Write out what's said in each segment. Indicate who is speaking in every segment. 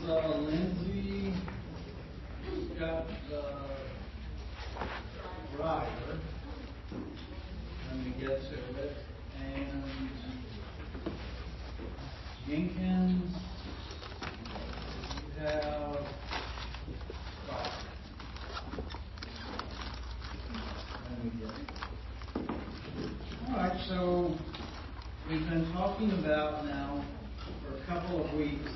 Speaker 1: Lindsay got the driver. Let me get to it. And Jenkins, you have Scott. Let me get it. All right, so we've been talking about now for a couple of weeks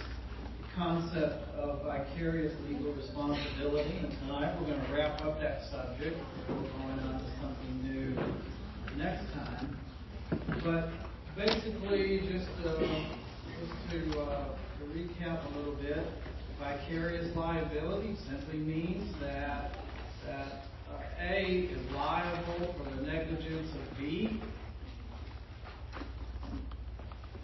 Speaker 1: the concept of vicarious legal responsibility, and tonight we're going to wrap up that subject. We're going on to something new next time. But basically, just to recap a little bit, vicarious liability simply means that A is liable for the negligence of B,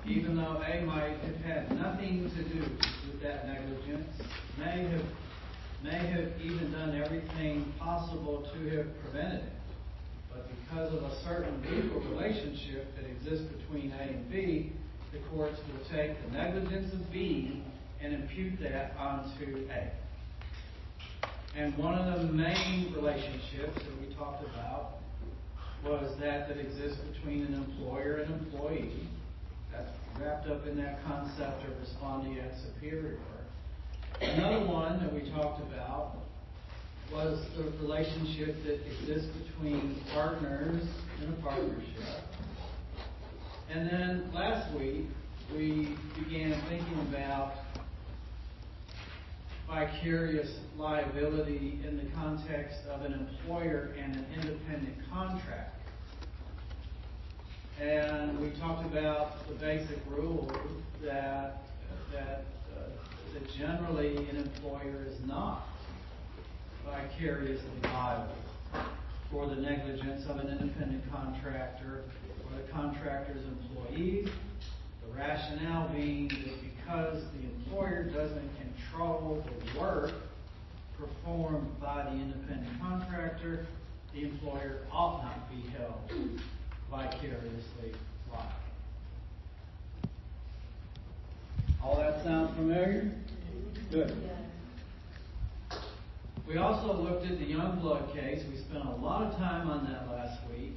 Speaker 1: even though A might have had nothing to do with that negligence, may have even done everything possible to have prevented it. But because of a certain legal relationship that exists between A and B, the courts will take the negligence of B and impute that onto A. And one of the main relationships that we talked about was that exists between an employer and employee. That's wrapped up in that concept of respondeat superior. Another one that we talked about was the relationship that exists between partners in a partnership. And then last week, we began thinking about vicarious liability in the context of an employer and an independent contractor. And we talked about the basic rule that generally an employer is not vicariously liable for the negligence of an independent contractor or the contractor's employees. The rationale being that because the employer doesn't control the work performed by the independent contractor, the employer ought not be held vicariously liable. All that sound familiar? Good. We also looked at the Youngblood case. We spent a lot of time on that last week.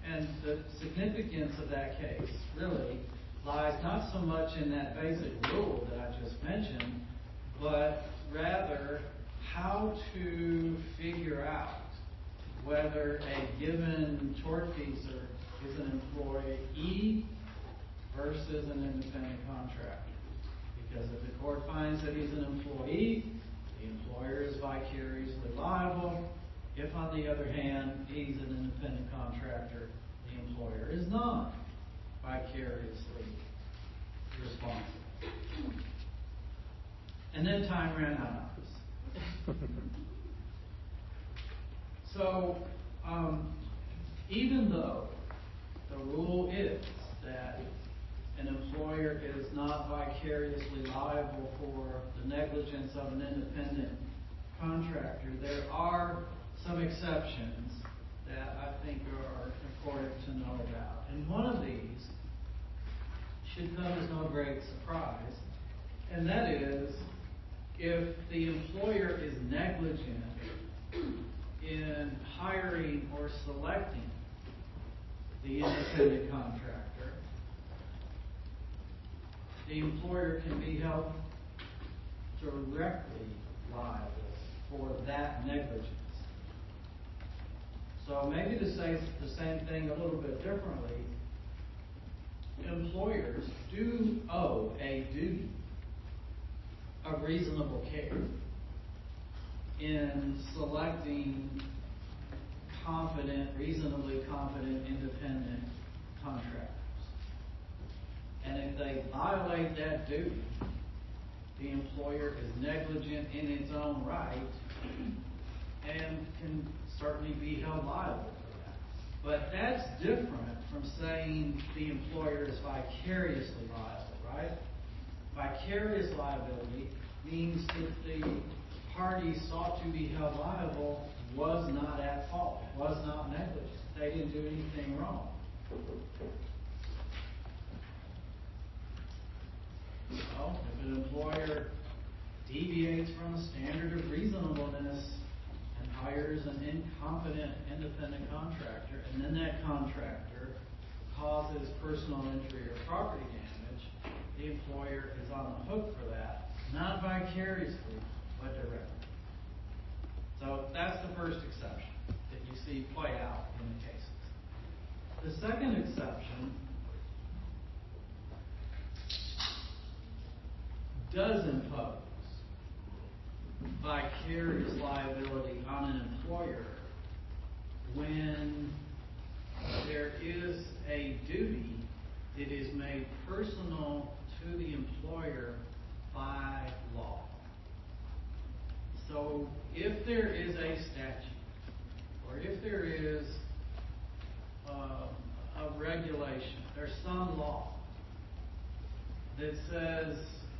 Speaker 1: And the significance of that case really lies not so much in that basic rule that I just mentioned, but rather how to figure out whether a given tortfeasor is an employee versus an independent contractor. Because if the court finds that he's an employee, the employer is vicariously liable. If, on the other hand, he's an independent contractor, the employer is not vicariously responsible. And then time ran out on us. So, even though the rule is that an employer is not vicariously liable for the negligence of an independent contractor, there are some exceptions that I think are important to know about. And one of these should come as no great surprise, and that is if the employer is negligent in hiring or selecting the independent contractor, the employer can be held directly liable for that negligence. So maybe to say the same thing a little bit differently, employers do owe a duty of reasonable care in selecting reasonably competent independent contractors. And if they violate that duty, the employer is negligent in its own right and can certainly be held liable for that. But that's different from saying the employer is vicariously liable, right? Vicarious liability means that the party sought to be held liable was not at fault, was not negligent. They didn't do anything wrong. Well, if an employer deviates from a standard of reasonableness and hires an incompetent independent contractor, and then that contractor causes personal injury or property damage, the employer is on the hook for that, not vicariously, but directly. So that's the first exception that you see play out in the cases. The second exception does impose vicarious liability on an employer when there is a duty that is made personal to the employer by law. So if there is a statute, or if there is a regulation, there's some law that says,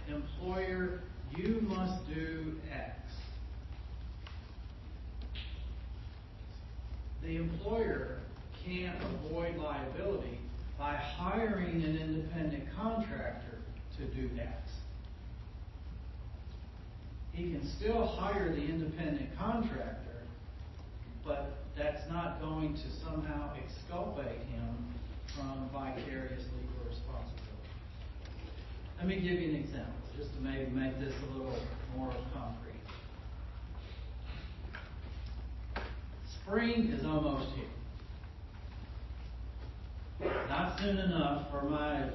Speaker 1: employer, you must do X. The employer can't avoid liability by hiring an independent contractor to do X. He can still hire the independent contractor, but that's not going to somehow exculpate him from vicarious legal responsibility. Let me give you an example, just to maybe make this a little more concrete. Spring is almost here. Not soon enough for my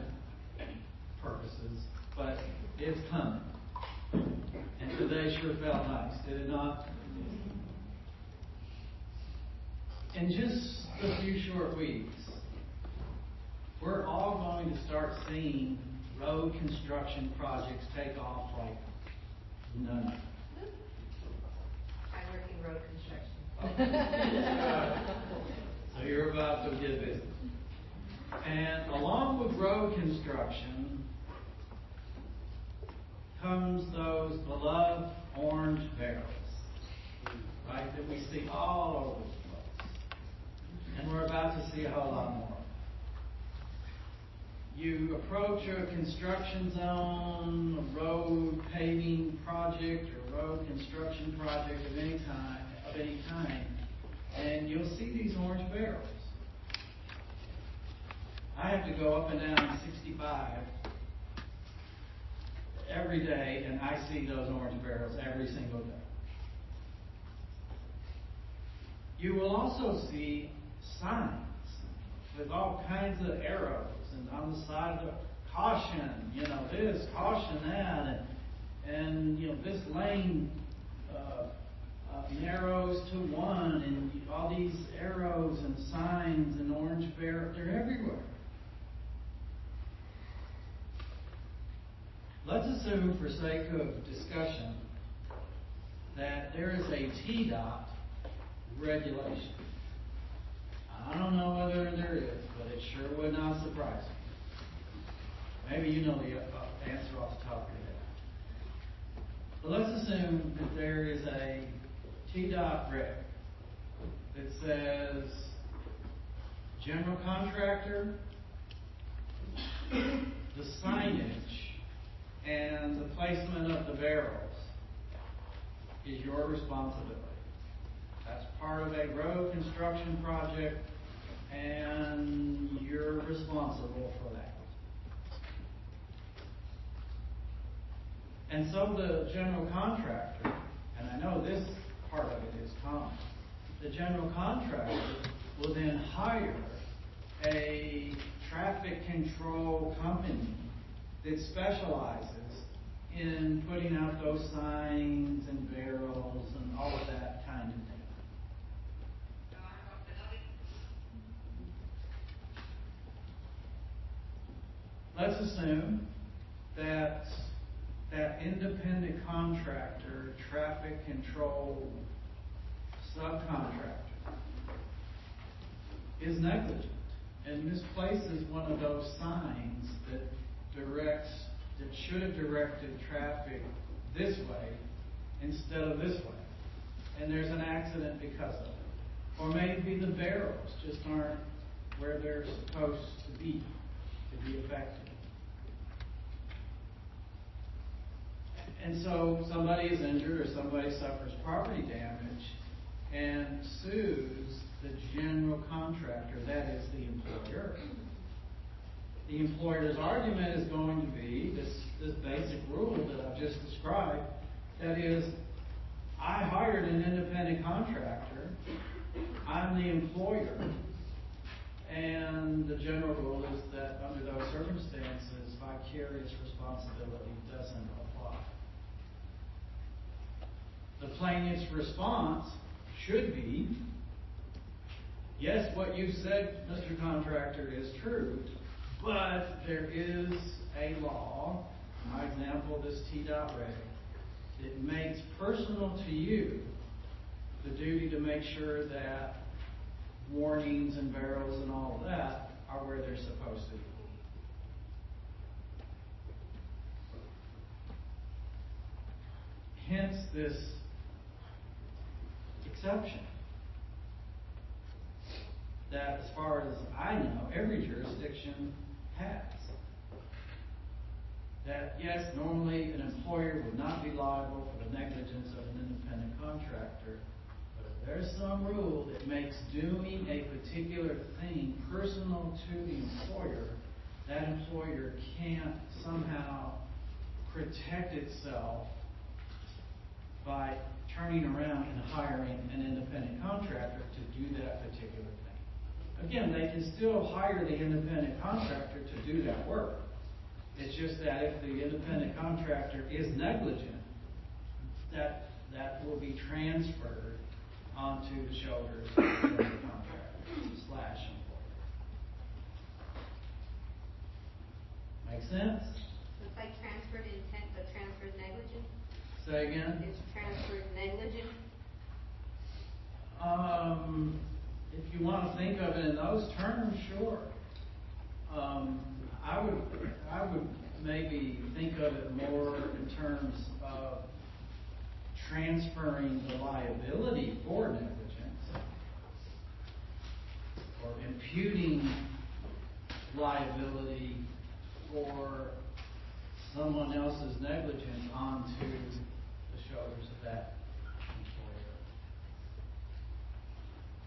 Speaker 1: purposes, but it's coming. And today sure felt nice, did it not? In just a few short weeks, we're all going to start seeing road construction projects take off like none.
Speaker 2: I work in road construction.
Speaker 1: So you're about to get busy. And along with road construction comes those beloved orange barrels, right, that we see all over the place. And we're about to see a whole lot more. You approach a construction zone, a road paving project, or road construction project of any kind, and you'll see these orange barrels. I have to go up and down 65 every day, and I see those orange barrels every single day. You will also see signs with all kinds of arrows, and on the side of the caution, this, caution that, and this lane narrows to one, and all these arrows and signs and orange barrels, they're everywhere. Let's assume, for sake of discussion, that there is a TDOT regulation. I don't know whether there is, but it sure would not surprise me. Maybe you know the answer off the top of your head. But let's assume that there is a TDOT reg that says general contractor, the signage and the placement of the barrels is your responsibility. That's part of a road construction project, and you're responsible for that. And so the general contractor, and I know this part of it is common, the general contractor will then hire a traffic control company that specializes in putting out those signs and barrels and all of that kind of thing. Let's assume that that independent contractor, traffic control subcontractor, is negligent and misplaces one of those signs that should have directed traffic this way instead of this way. And there's an accident because of it. Or maybe the barrels just aren't where they're supposed to be effective. And so somebody is injured or somebody suffers property damage and sues the general contractor, that is the employer. The employer's argument is going to be this basic rule that I've just described, that is, I hired an independent contractor, I'm the employer, and the general rule is that under those circumstances, vicarious responsibility doesn't apply. The plaintiff's response should be, yes, what you said, Mr. Contractor, is true, but there is a law, my example, this T.Reg, that makes personal to you the duty to make sure that warnings and barrels and all of that are where they're supposed to be. Hence this exception that, as far as I know, every jurisdiction has. That, yes, normally an employer would not be liable for the negligence of an independent contractor, but if there's some rule that makes doing a particular thing personal to the employer, that employer can't somehow protect itself by turning around and hiring an independent contractor to do that particular thing. Again, they can still hire the independent contractor to do that work. It's just that if the independent contractor is negligent, that will be transferred onto the shoulders of the independent contractor / employer. Make sense?
Speaker 2: It's like transferred intent, but transferred negligence.
Speaker 1: Say again?
Speaker 2: It's transferred negligence.
Speaker 1: If you want to think of it in those terms, sure. I would maybe think of it more in terms of transferring the liability for negligence or imputing liability for someone else's negligence onto the shoulders of that employer.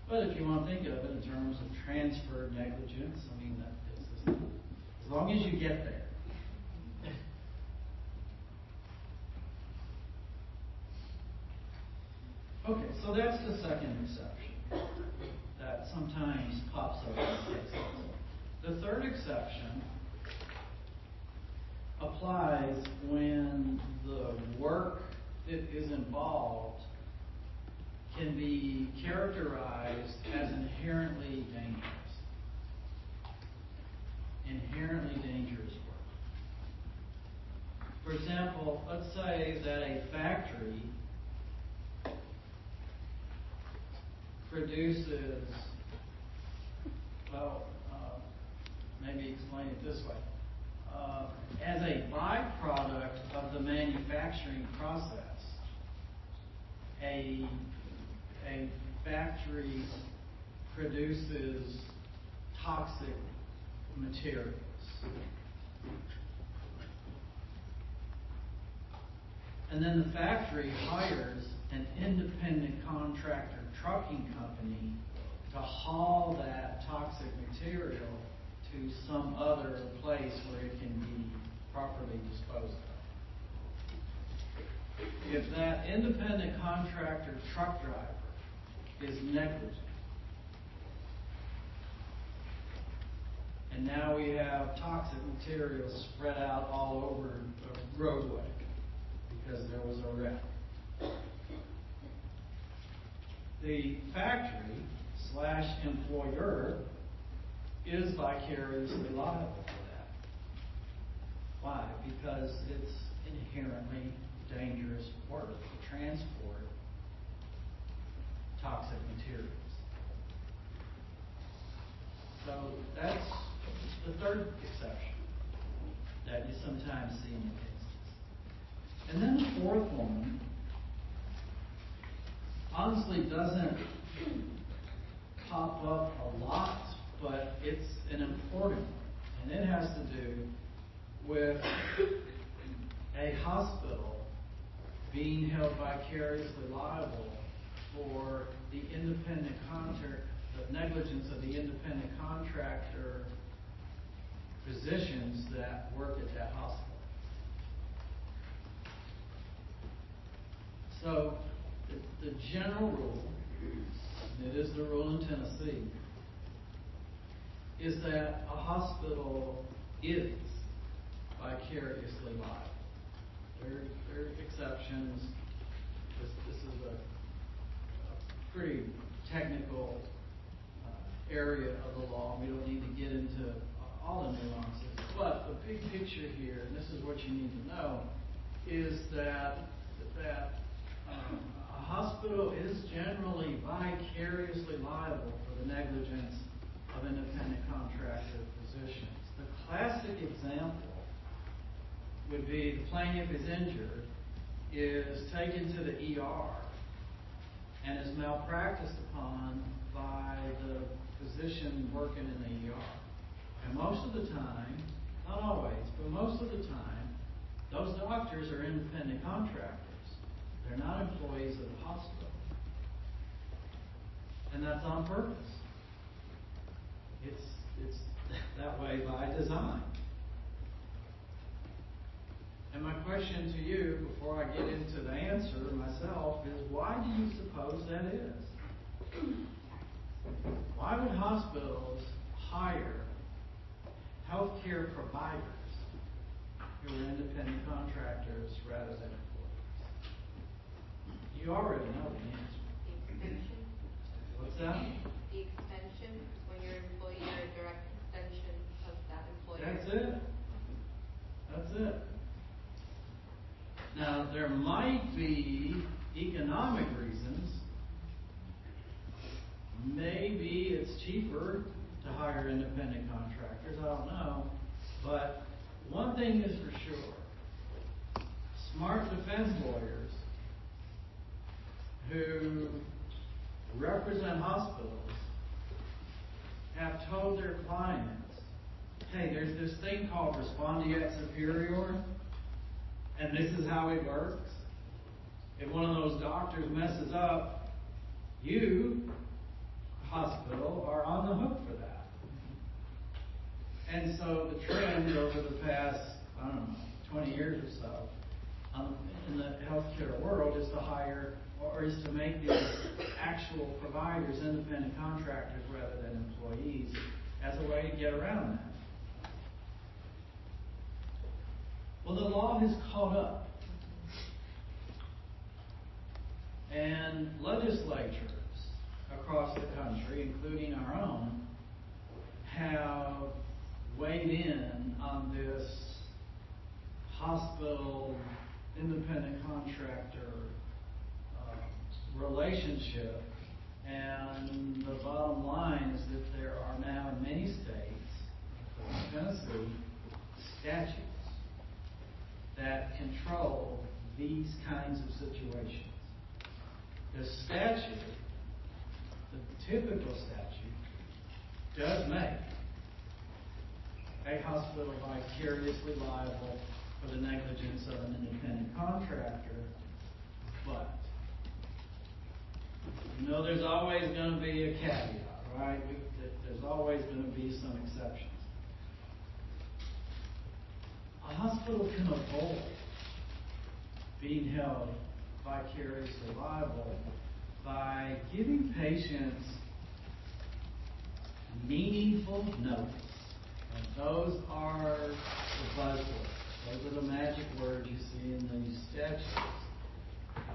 Speaker 1: But if you want to think of it in terms of transferred negligence, I mean, as long as you get there. Okay, so that's the second exception that sometimes pops up in cases. The third exception applies when the work that is involved can be characterized as inherently dangerous. Inherently dangerous work. For example, let's say that a factory produces, maybe explain it this way. As a byproduct of the manufacturing process, a factory produces toxic materials. And then the factory hires an independent contractor trucking company to haul that toxic material to some other place where it can be properly disposed of. If that independent contractor truck driver is negligent, and now we have toxic materials spread out all over the roadway because there was a wreck. The factory / employer is vicariously liable for that. Why? Because it's inherently dangerous work to transport toxic materials. So that's the third exception that you sometimes see in cases. And then the fourth one honestly doesn't pop up a lot, but it's an important one. And it has to do with a hospital being held vicariously liable for the negligence of the independent contractor physicians that work at that hospital. So, the general rule, and it is the rule in Tennessee, is that a hospital is vicariously liable. There are exceptions. This is a pretty technical area of the law. We don't need to get into all the nuances. But the big picture here, and this is what you need to know, is that a hospital is generally vicariously liable for the negligence of independent contractor physicians. The classic example would be the plaintiff is injured, is taken to the ER, and is malpracticed upon by the physician working in the ER. And most of the time, not always, but most of the time, those doctors are independent contractors. They're not employees of the hospital. And that's on purpose. It's that way by design. And my question to you, before I get into the answer myself, is why do you suppose that is? Why would hospitals hire healthcare providers who are independent contractors rather than employees? You already know the answer.
Speaker 2: The extension.
Speaker 1: What's that?
Speaker 2: The extension. When you're an employee, you're a direct extension of that employer.
Speaker 1: That's it. Now, there might be economic reasons. Maybe it's cheaper to hire independent contractors. I don't know. But one thing is for sure. Smart defense lawyers who represent hospitals have told their clients, hey, there's this thing called respondeat superior, and this is how it works. If one of those doctors messes up, you, hospital, are on the hook for that. And so the trend over the past, 20 years or so, in the healthcare world is to hire, or is to make these actual providers independent contractors rather than employees as a way to get around that. Well, the law has caught up. And legislatures across the country, including our own, have weighed in on this hospital independent contractor relationship. And the bottom line is that there are now in many states, including Tennessee, statutes that control these kinds of situations. The statute, the typical statute, does make a hospital vicariously liable for the negligence of an independent contractor, but there's always going to be a caveat, right? There's always going to be some exceptions. A hospital can avoid being held vicariously liable by giving patients meaningful notice. And those are the buzzwords. Those are the magic words you see in these statutes.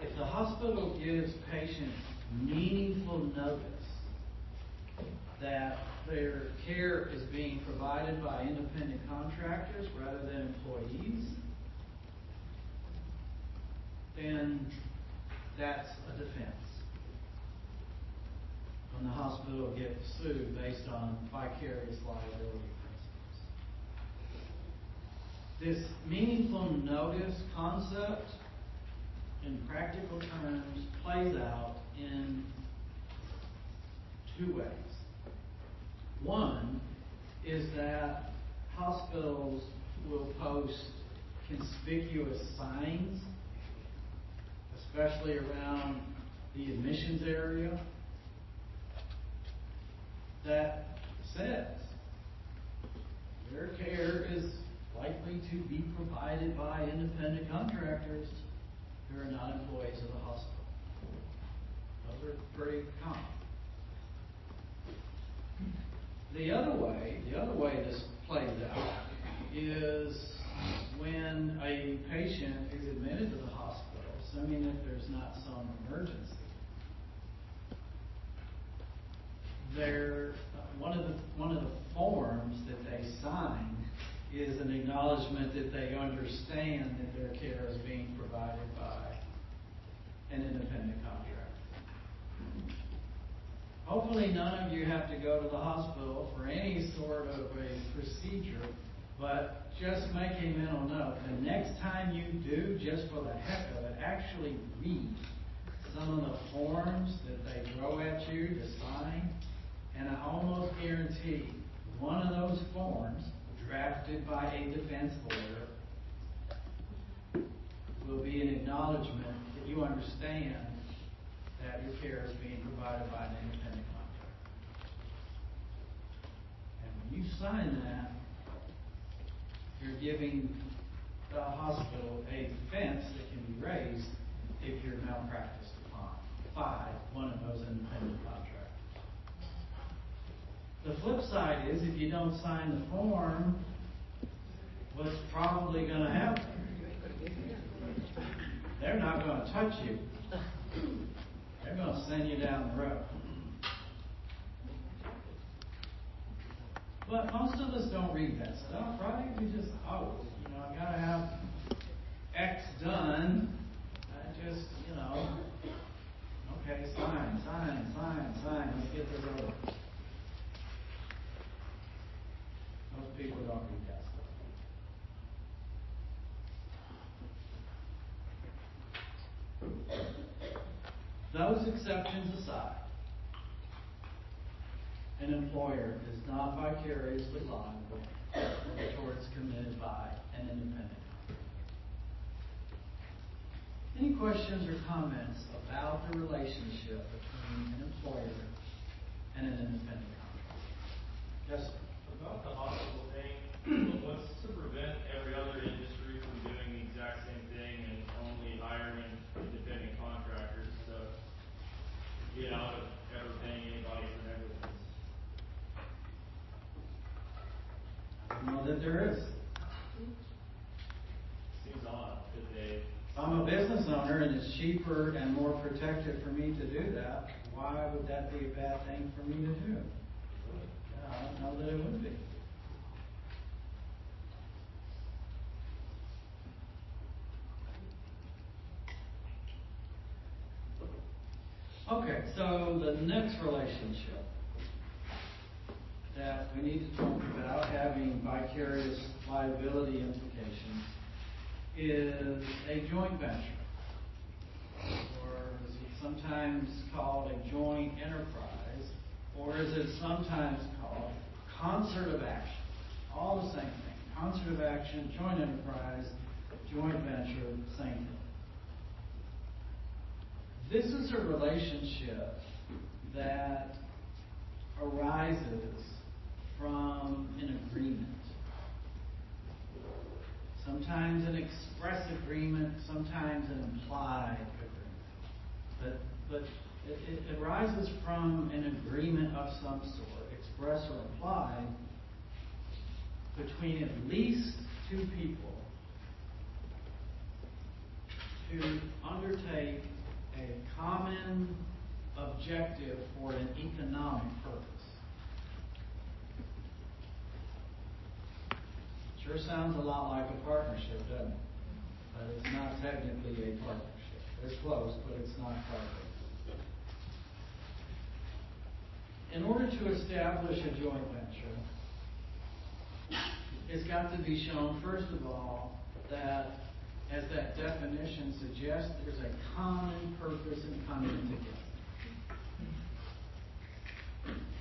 Speaker 1: If the hospital gives patients meaningful notice that their care is being provided by independent contractors rather than employees, then that's a defense when the hospital gets sued based on vicarious liability principles. This meaningful notice concept, in practical terms, plays out in two ways. One is that hospitals will post conspicuous signs especially around the admissions area, that says their care is likely to be provided by independent contractors who are not employees of the hospital. Those are pretty common. The other way this plays out is when a patient is admitted to the hospital, assuming that there's not some emergency. One of the forms that they sign is an acknowledgement that they understand that their care is being provided by an independent contractor. Hopefully none of you have to go to the hospital for any sort of a procedure, but just make a mental note. The next time you do, just for the heck of it, actually read some of the forms that they throw at you to sign, and I almost guarantee one of those forms, drafted by a defense lawyer, will be an acknowledgement that you understand that your care is being provided by an independent contractor. And when you sign that, you're giving the hospital a defense that can be raised if you're malpracticed upon by one of those independent contractors. The flip side is, if you don't sign the form, what's probably going to happen? They're not going to touch you. They're going to send you down the road. But most of us don't read that stuff, right? We just, I got to have X done. Okay, sign. Let's get this over. Most people don't read that stuff. Those exceptions aside, an employer is not vicariously liable for torts committed by an independent contractor. Any questions or comments about the relationship between an employer and an independent contractor? Yes, sir.
Speaker 3: About the hospital thing, what's to prevent every other industry from doing the exact same thing and only hiring independent contractors to get out of ever paying anybody for negligence?
Speaker 1: I don't know that there is.
Speaker 3: Seems odd that they...
Speaker 1: If I'm a business owner and it's cheaper and more protective for me to do that, why would that be a bad thing for me to do? I don't know that it would be. Okay, so the next relationship that we need to talk about having vicarious liability implications is a joint venture, or is it sometimes called a joint enterprise, or is it sometimes called concert of action? All the same thing. Concert of action, joint enterprise, joint venture, same thing. This is a relationship that arises from an agreement. Sometimes an express agreement, sometimes an implied agreement. But it arises from an agreement of some sort, express or implied, between at least two people to undertake a common objective for an economic purpose. Sure sounds a lot like a partnership, doesn't it? But it's not technically a partnership. It's close, but it's not quite. In order to establish a joint venture, it's got to be shown, first of all, that, as that definition suggests, there's a common purpose in coming together.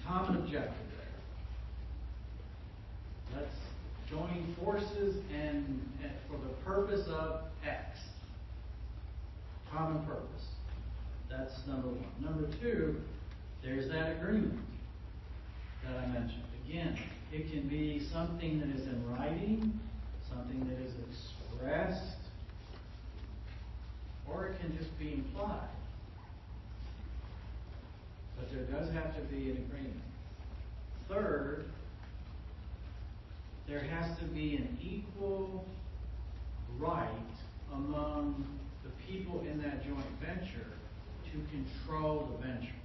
Speaker 1: Common objective there. Let's join forces and for the purpose of X. common purpose. That's number one. Number two, there's that agreement that I mentioned. Again, it can be something that is in writing, something that is expressed, or it can just be implied. But there does have to be an agreement. Third, there has to be an equal right among the people in that joint venture to control the venture.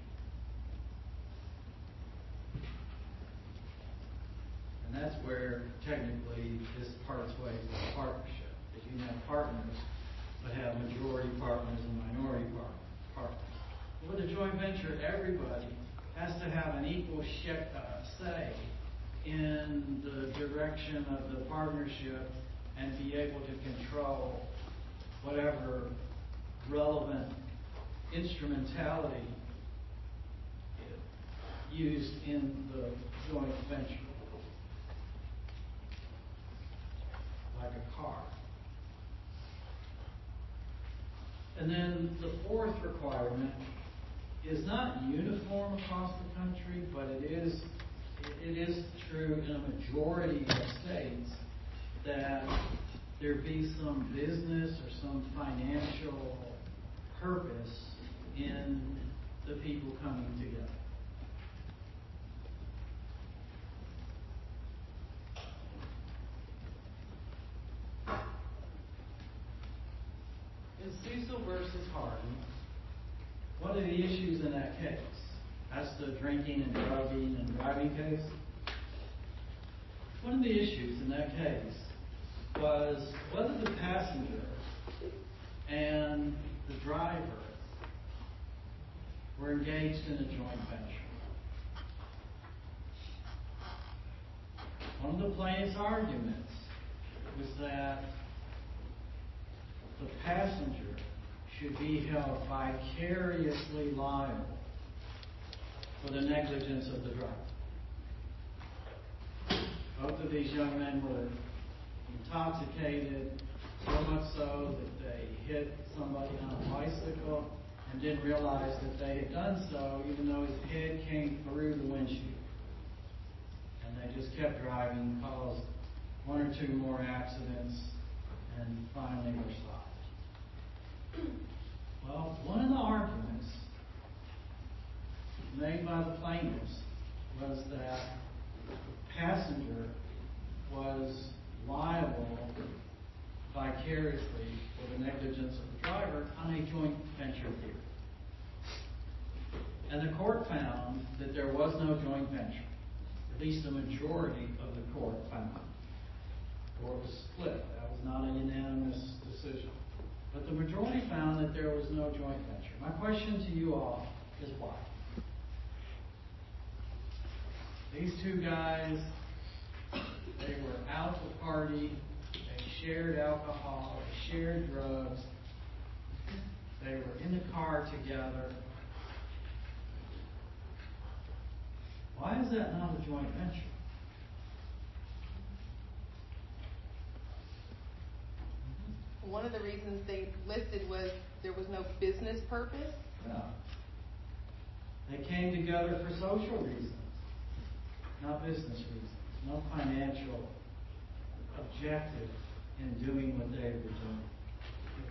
Speaker 1: And that's where technically this parts ways with a partnership. If you have partners, but have majority partners and minority partners. With a joint venture, everybody has to have an equal say in the direction of the partnership and be able to control whatever relevant instrumentality used in the joint venture. Like a car. And then the fourth requirement is not uniform across the country, but it is true in a majority of states that there be some business or some financial purpose in the people coming together. In Cecil versus Hardin, what are the issues in that case? That's the drinking and drugging and driving case. One of the issues in that case was whether the passenger and the driver were engaged in a joint venture. One of the plaintiff's arguments was that the passenger should be held vicariously liable for the negligence of the driver. Both of these young men were intoxicated, so much so that they hit somebody on a bicycle and didn't realize that they had done so, even though his head came through the windshield. And they just kept driving, caused one or two more accidents, and finally were stopped. Well, one of the arguments made by the plaintiffs was that the passenger was liable vicariously for the negligence of the driver on a joint venture theory. And the court found that there was no joint venture. At least a majority of the court found. The court was split. That was not a unanimous decision. But the majority found that there was no joint venture. My question to you all is why? These two guys, they were out to party, they shared alcohol, they shared drugs, they were in the car together. Why is that not a joint venture?
Speaker 2: One of the reasons they listed was there was no business purpose.
Speaker 1: Yeah. They came together for social reasons, not business reasons, no financial objective in doing what they were doing.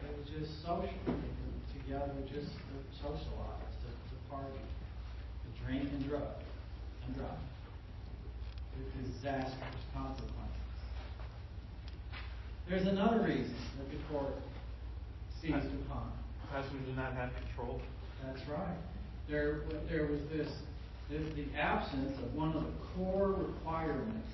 Speaker 1: It was just social. They were together just to socialize, to party, to drink and drug and drive with disastrous consequences. There's another reason that the court seized upon.
Speaker 4: Passengers do not have control.
Speaker 1: That's right. There was the absence of one of the core requirements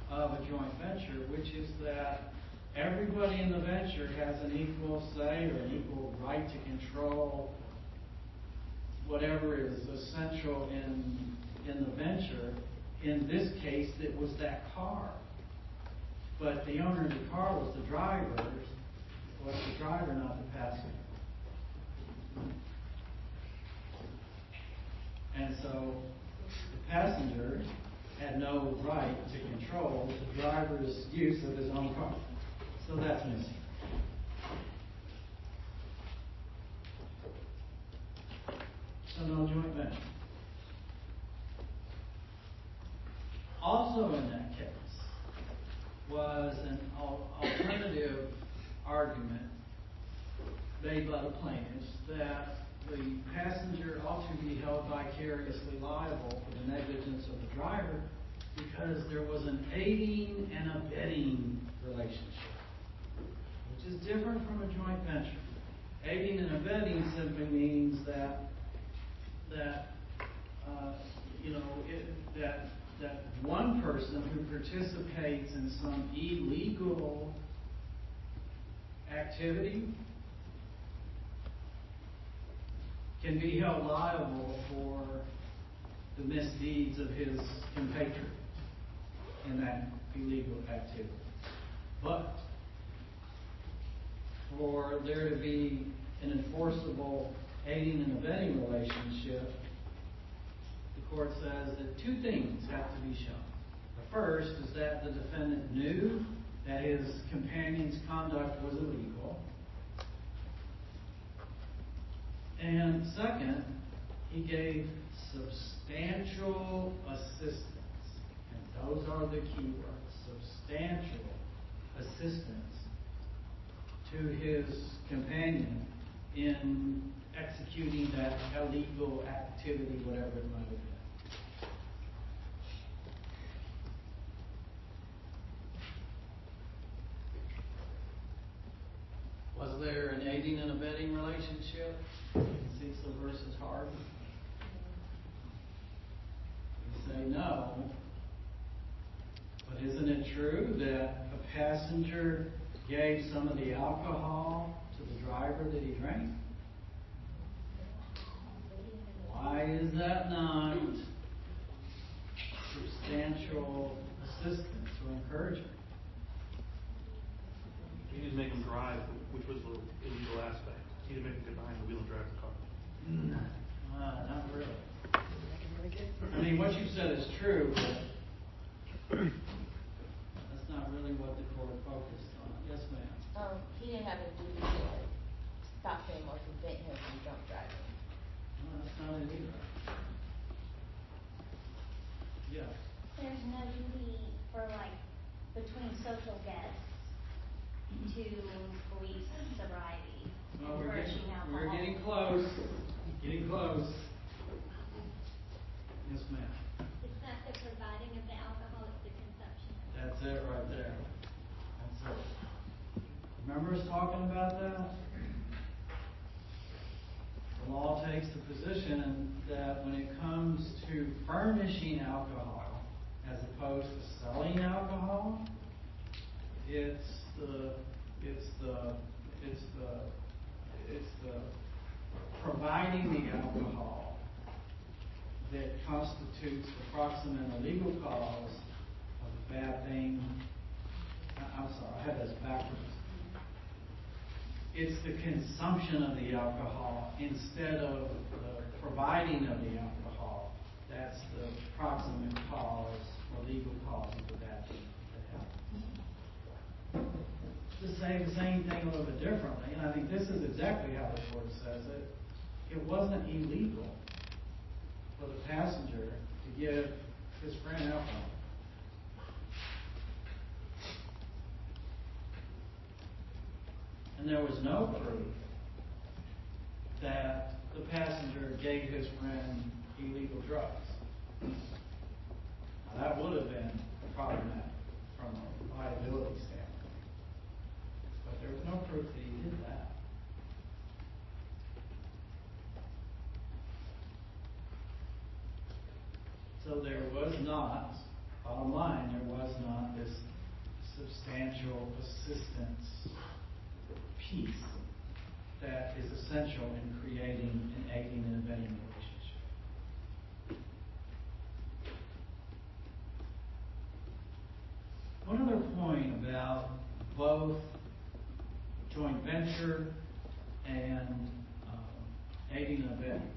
Speaker 1: of a joint venture, which is that everybody in the venture has an equal say or an equal right to control whatever is essential in the venture. In this case, it was that car. But the owner of the car was the driver, not the passenger. And so the passenger had no right to control the driver's use of his own car. So that's missing. So no joint venture. Also in that case was an alternative argument made by the plaintiffs that the passenger ought to be held vicariously liable for the negligence of the driver because there was an aiding and abetting relationship, which is different from a joint venture. Aiding and abetting simply means that one person who participates in some illegal activity can be held liable for the misdeeds of his compatriot in that illegal activity. But for there to be an enforceable aiding and abetting relationship, the court says that two things have to be shown. The first is that the defendant knew that his companion's conduct was illegal. And second, he gave substantial assistance. And those are the key words, substantial assistance to his companion in executing that illegal activity, whatever it might have been. Was there an aiding and abetting relationship in Cecil versus Harvey? You say no. But isn't it true that a passenger gave some of the alcohol to the driver that he drank? Why is that not substantial assistance or encouragement?
Speaker 4: He didn't make him drive, which was the illegal aspect. He didn't make him get behind the wheel and drive the car.
Speaker 1: Not really. I mean, what you said is true, but that's not really what the court focused on. Yes, ma'am.
Speaker 5: He didn't have a duty to stop him or prevent him from drunk driving.
Speaker 1: No, that's not it either. Yeah.
Speaker 6: There's no duty for between social guests to police sobriety
Speaker 1: Well,
Speaker 6: and purging alcohol.
Speaker 1: we're getting close. Getting close. Yes, ma'am.
Speaker 6: It's not the providing of the alcohol, it's the consumption.
Speaker 1: That's it right there. That's it. Remember us talking about that? The law takes the position that when it comes to furnishing alcohol as opposed to selling alcohol, it's the providing the alcohol that constitutes the proximate and legal cause of a bad thing. I'm sorry, I had this backwards. It's the consumption of the alcohol instead of the providing of the alcohol. That's the proximate cause or legal cause of the bad thing that happened. To say the same thing a little bit differently, and I think this is exactly how the court says it. It wasn't illegal for the passenger to give his friend alcohol. And there was no proof that the passenger gave his friend illegal drugs. Now, that would have been problematic from a liability standpoint. But there was no proof that he did that. So there was not, bottom line, there was not this substantial assistance piece that is essential in creating an aiding and abetting relationship. One other point about both joint venture and aiding and abetting.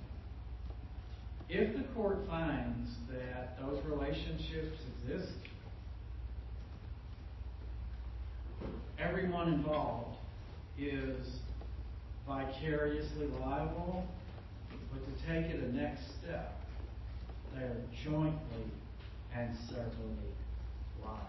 Speaker 1: If the court finds that those relationships exist, everyone involved is vicariously liable, But to take it a next step, they are jointly and severally liable.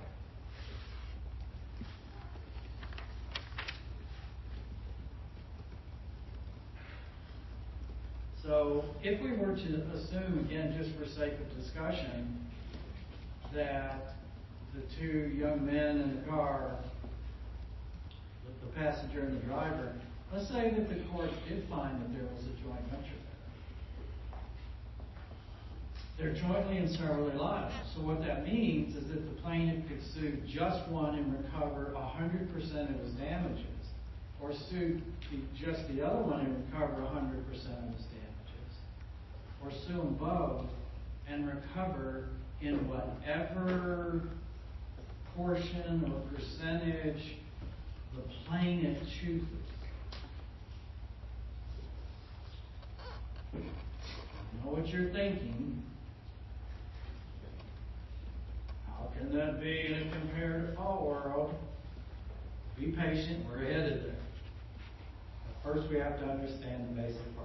Speaker 1: So if we were to assume, again, just for sake of discussion, that the two young men in the car, the passenger and the driver, let's say that the court did find that there was a joint venture there. They're jointly and severally liable. So what that means is that the plaintiff could sue just one and recover 100% of his damages, or sue just the other one and recover 100% of his damages, or sue them both and recover in whatever portion or percentage the plaintiff chooses. I know what you're thinking. How can that be in a comparative law world? Be patient, we're headed there. But first we have to understand the basic problem.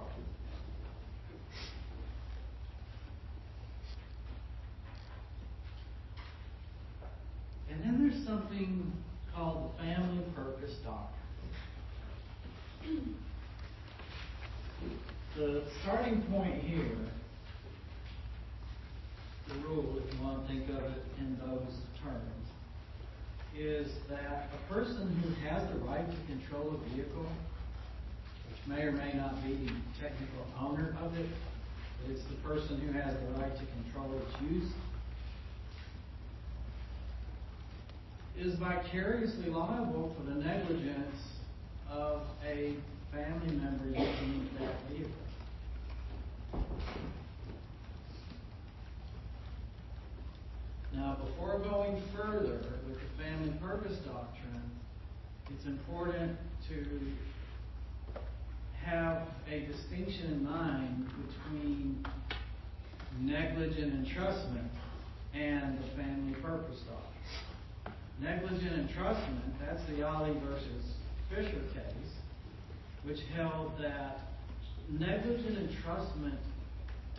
Speaker 1: And then there's something called the family purpose doctrine. The starting point here, the rule, if you want to think of it in those terms, is that a person who has the right to control a vehicle, which may or may not be the technical owner of it, but it's the person who has the right to control its use, is vicariously liable for the negligence of a family member using that vehicle. Now, before going further with the family purpose doctrine, it's important to have a distinction in mind between negligent entrustment and the family purpose doctrine. Negligent entrustment, that's the Ollie versus Fisher case, which held that negligent entrustment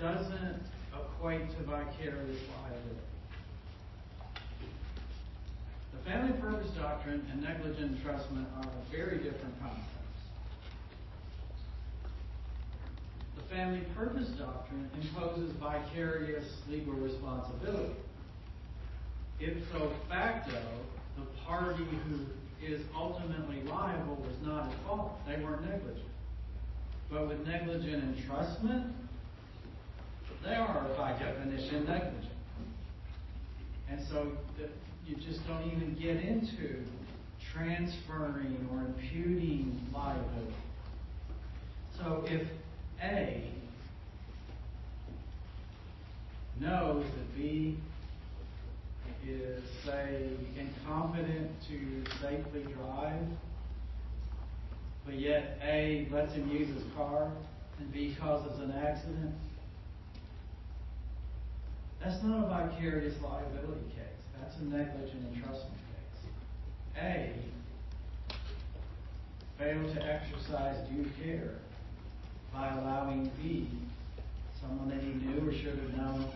Speaker 1: doesn't equate to vicarious liability. The family purpose doctrine and negligent entrustment are very different concepts. The family purpose doctrine imposes vicarious legal responsibility. Ipso facto, the party who is ultimately liable was not at fault. They weren't negligent. But with negligent entrustment, they are by definition negligent. And so you just don't even get into transferring or imputing liability. So if A knows that B is, say, incompetent to safely drive, but yet A lets him use his car and B causes an accident, that's not a vicarious liability case. That's a negligent entrustment case. A failed to exercise due care by allowing B, someone that he knew or should have known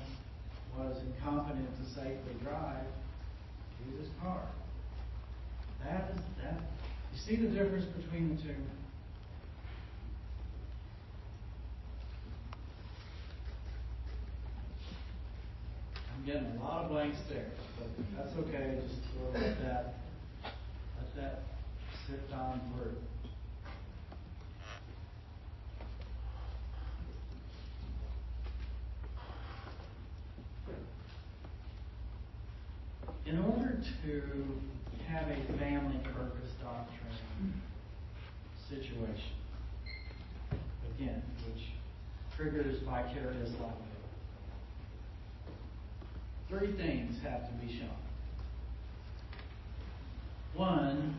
Speaker 1: was incompetent to safely drive, use his car. That. You see the difference between the two? I'm getting a lot of blank stares, but that's okay. Just sort of let that sit down through. In order to have a family purpose doctrine situation, again, which triggers vicarious liability, three things have to be shown. One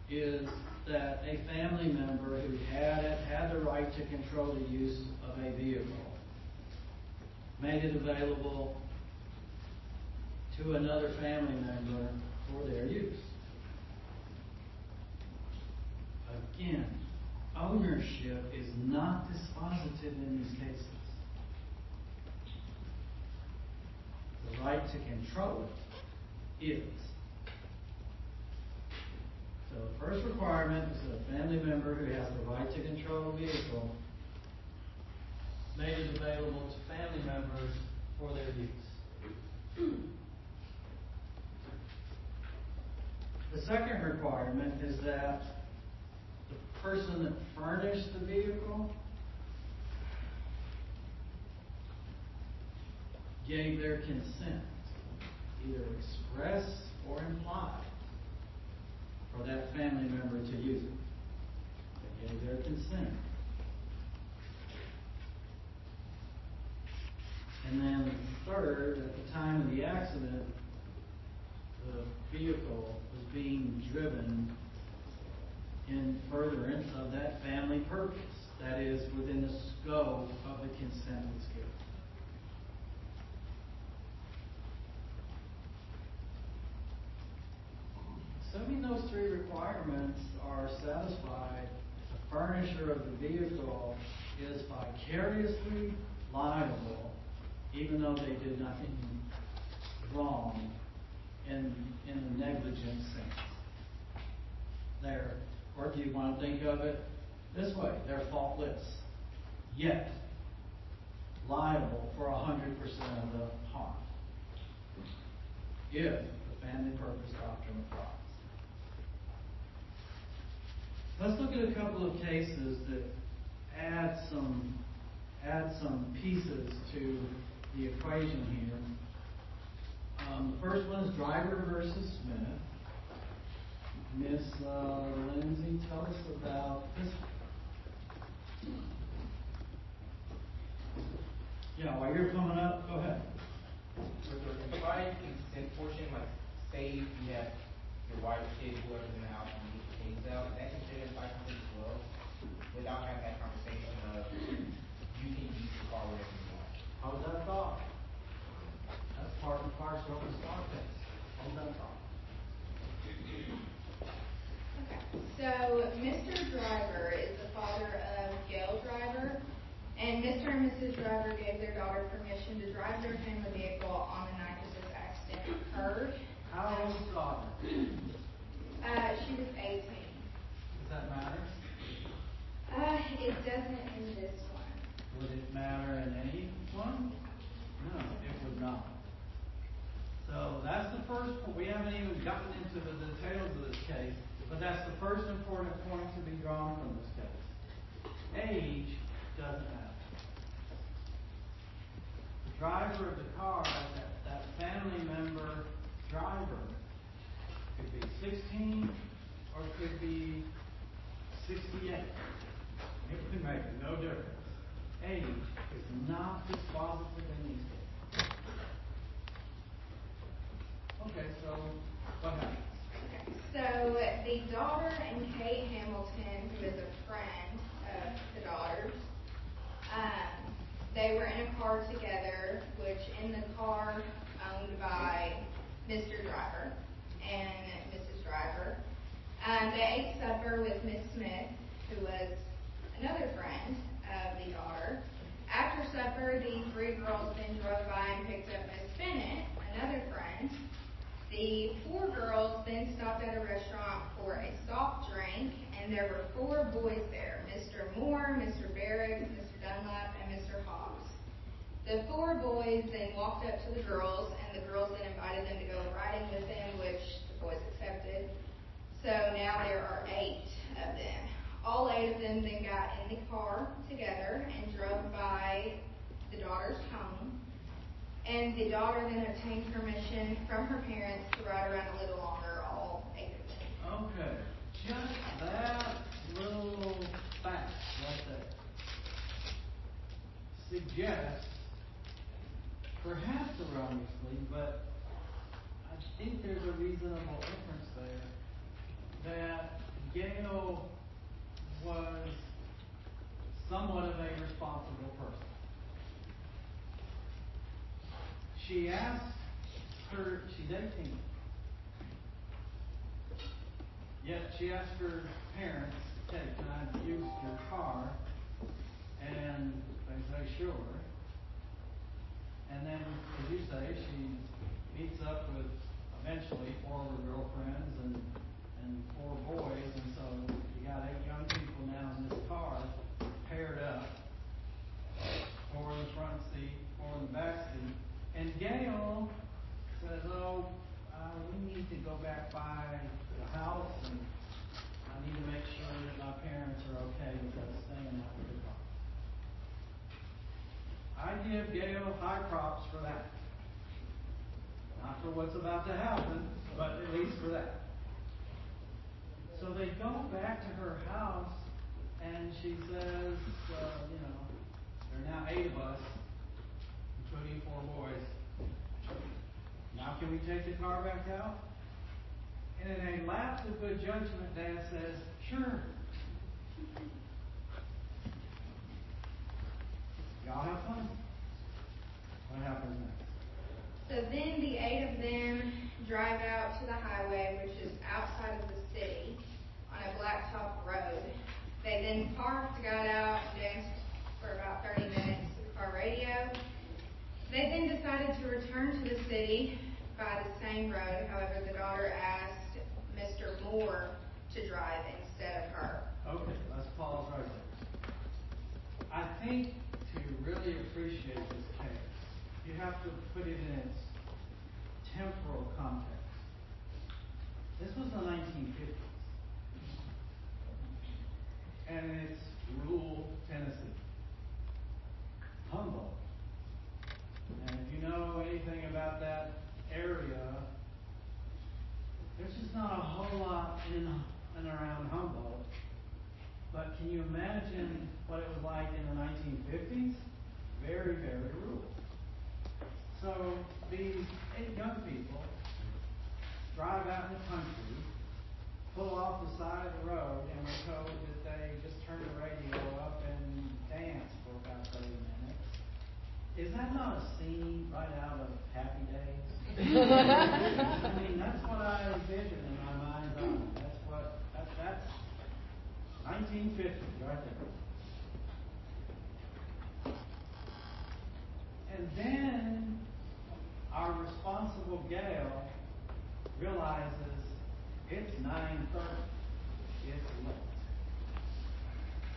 Speaker 1: is that a family member who had the right to control the use of a vehicle made it available to another family member for their use. Again, ownership ownership is not dispositive in these cases. The right to control it is. So the first requirement is that a family member who has the right to control a vehicle made it available to family members for their use. The second requirement is that the person that furnished the vehicle gave their consent, either express or implied, for that family member to use it. They gave their consent. And then third, at the time of the accident, the vehicle was being driven in furtherance of that family purpose. That is, within the scope of the consent that's given. Assuming those three requirements are satisfied, the furnisher of the vehicle is vicariously liable, even though they did nothing wrong in a negligent sense. Or do you want to think of it this way? They're faultless, yet liable for 100% of the harm, if the family purpose doctrine applies. Let's look at a couple of cases that add some pieces to the equation here. The first one is Driver versus Smith. Miss Lindsay, tell us about this. Yeah, while you're coming up, go ahead.
Speaker 7: For the implied consent portion, like say you have your wife, kid, whoever's in the house, and you get the kids out, is that considered implied consent as well? Without having that conversation of you can use the car wherever you want.
Speaker 1: How's that thought? That's part and parcel of the STAR test. How's that thought?
Speaker 2: Okay, so Mr. Driver is the father of Gail Driver, and Mr. and Mrs. Driver gave their daughter permission to drive their family vehicle on the night that this accident occurred.
Speaker 1: How old is the daughter?
Speaker 2: She was 18.
Speaker 1: Does that matter?
Speaker 2: It doesn't in this one.
Speaker 1: Would it matter in any one? No, it would not. So that's the first point. We haven't even gotten into the details of this case, but that's the first important point to be drawn from this case. Age doesn't matter. The driver of the car, that family member driver, could be 16 or could be 68. It would make no difference. Age is not dispositive in these cases. Okay, so what happens?
Speaker 2: Okay, so the daughter and Kate Hamilton, who is a friend of the daughters, they were in a car together, which in the car owned by Mr. Driver and Mrs. Driver. They ate supper with Miss Smith, who was another friend of the daughter. After supper, the three girls then drove by and picked up Miss Bennett, another friend. The four girls then stopped at a restaurant for a soft drink, and there were four boys there: Mr. Moore, Mr. Barrett, Mr. Dunlap, and Mr. Hobbs. The four boys then walked up to the girls, and the girls then invited them to go riding with them, which the boys accepted. So now there are 8 of them. All 8 of them then got in the car together and drove by the daughter's home. And the daughter then obtained permission from her parents to ride around a little longer, all 8 of them.
Speaker 1: Okay, just that little fact right there suggests, perhaps erroneously, but I think there's a reasonable inference there, that Gail was somewhat of a responsible person. She asked she's 18, yet she asked her parents, "Hey, can I use your car essentially 4 were girlfriends and 4 boys, and so you got 8 young people now in this car, paired up, 4 in the front seat, 4 in the back seat, and Gail says, "Oh, we need to go back by the house, and I need to make sure that my parents are okay with us staying out with the car." I give Gail high props for that. Not for what's about to happen, but at least for that. So they go back to her house, and she says, there are now 8 of us, including 4 boys. Now can we take the car back out? And in a lapse of good judgment, Dad says, "Sure." Y'all have fun. What happens next?
Speaker 2: So then the 8 of them drive out to the highway, which is outside of the city, on a blacktop road. They then parked, got out, and danced for about 30 minutes to the car radio. They then decided to return to the city by the same road. However, the daughter asked Mr. Moore to drive instead of her.
Speaker 1: Okay, let's pause right there. I think to really appreciate this case, you have to put it in its temporal context. This was the 1950s, and it's rural Tennessee, Humboldt. And if you know anything about that area, there's just not a whole lot in and around Humboldt. But can you imagine what it was like in the 1950s? Very, very rural. So these 8 young people drive out in the country, pull off the side of the road, and we're told that they just turn the radio up and dance for about 30 minutes. Is that not a scene right out of Happy Days? I mean, that's what I envision in my mind's eye. That's 1950 right there. And then our responsible Gail realizes it's 9:30. It's late.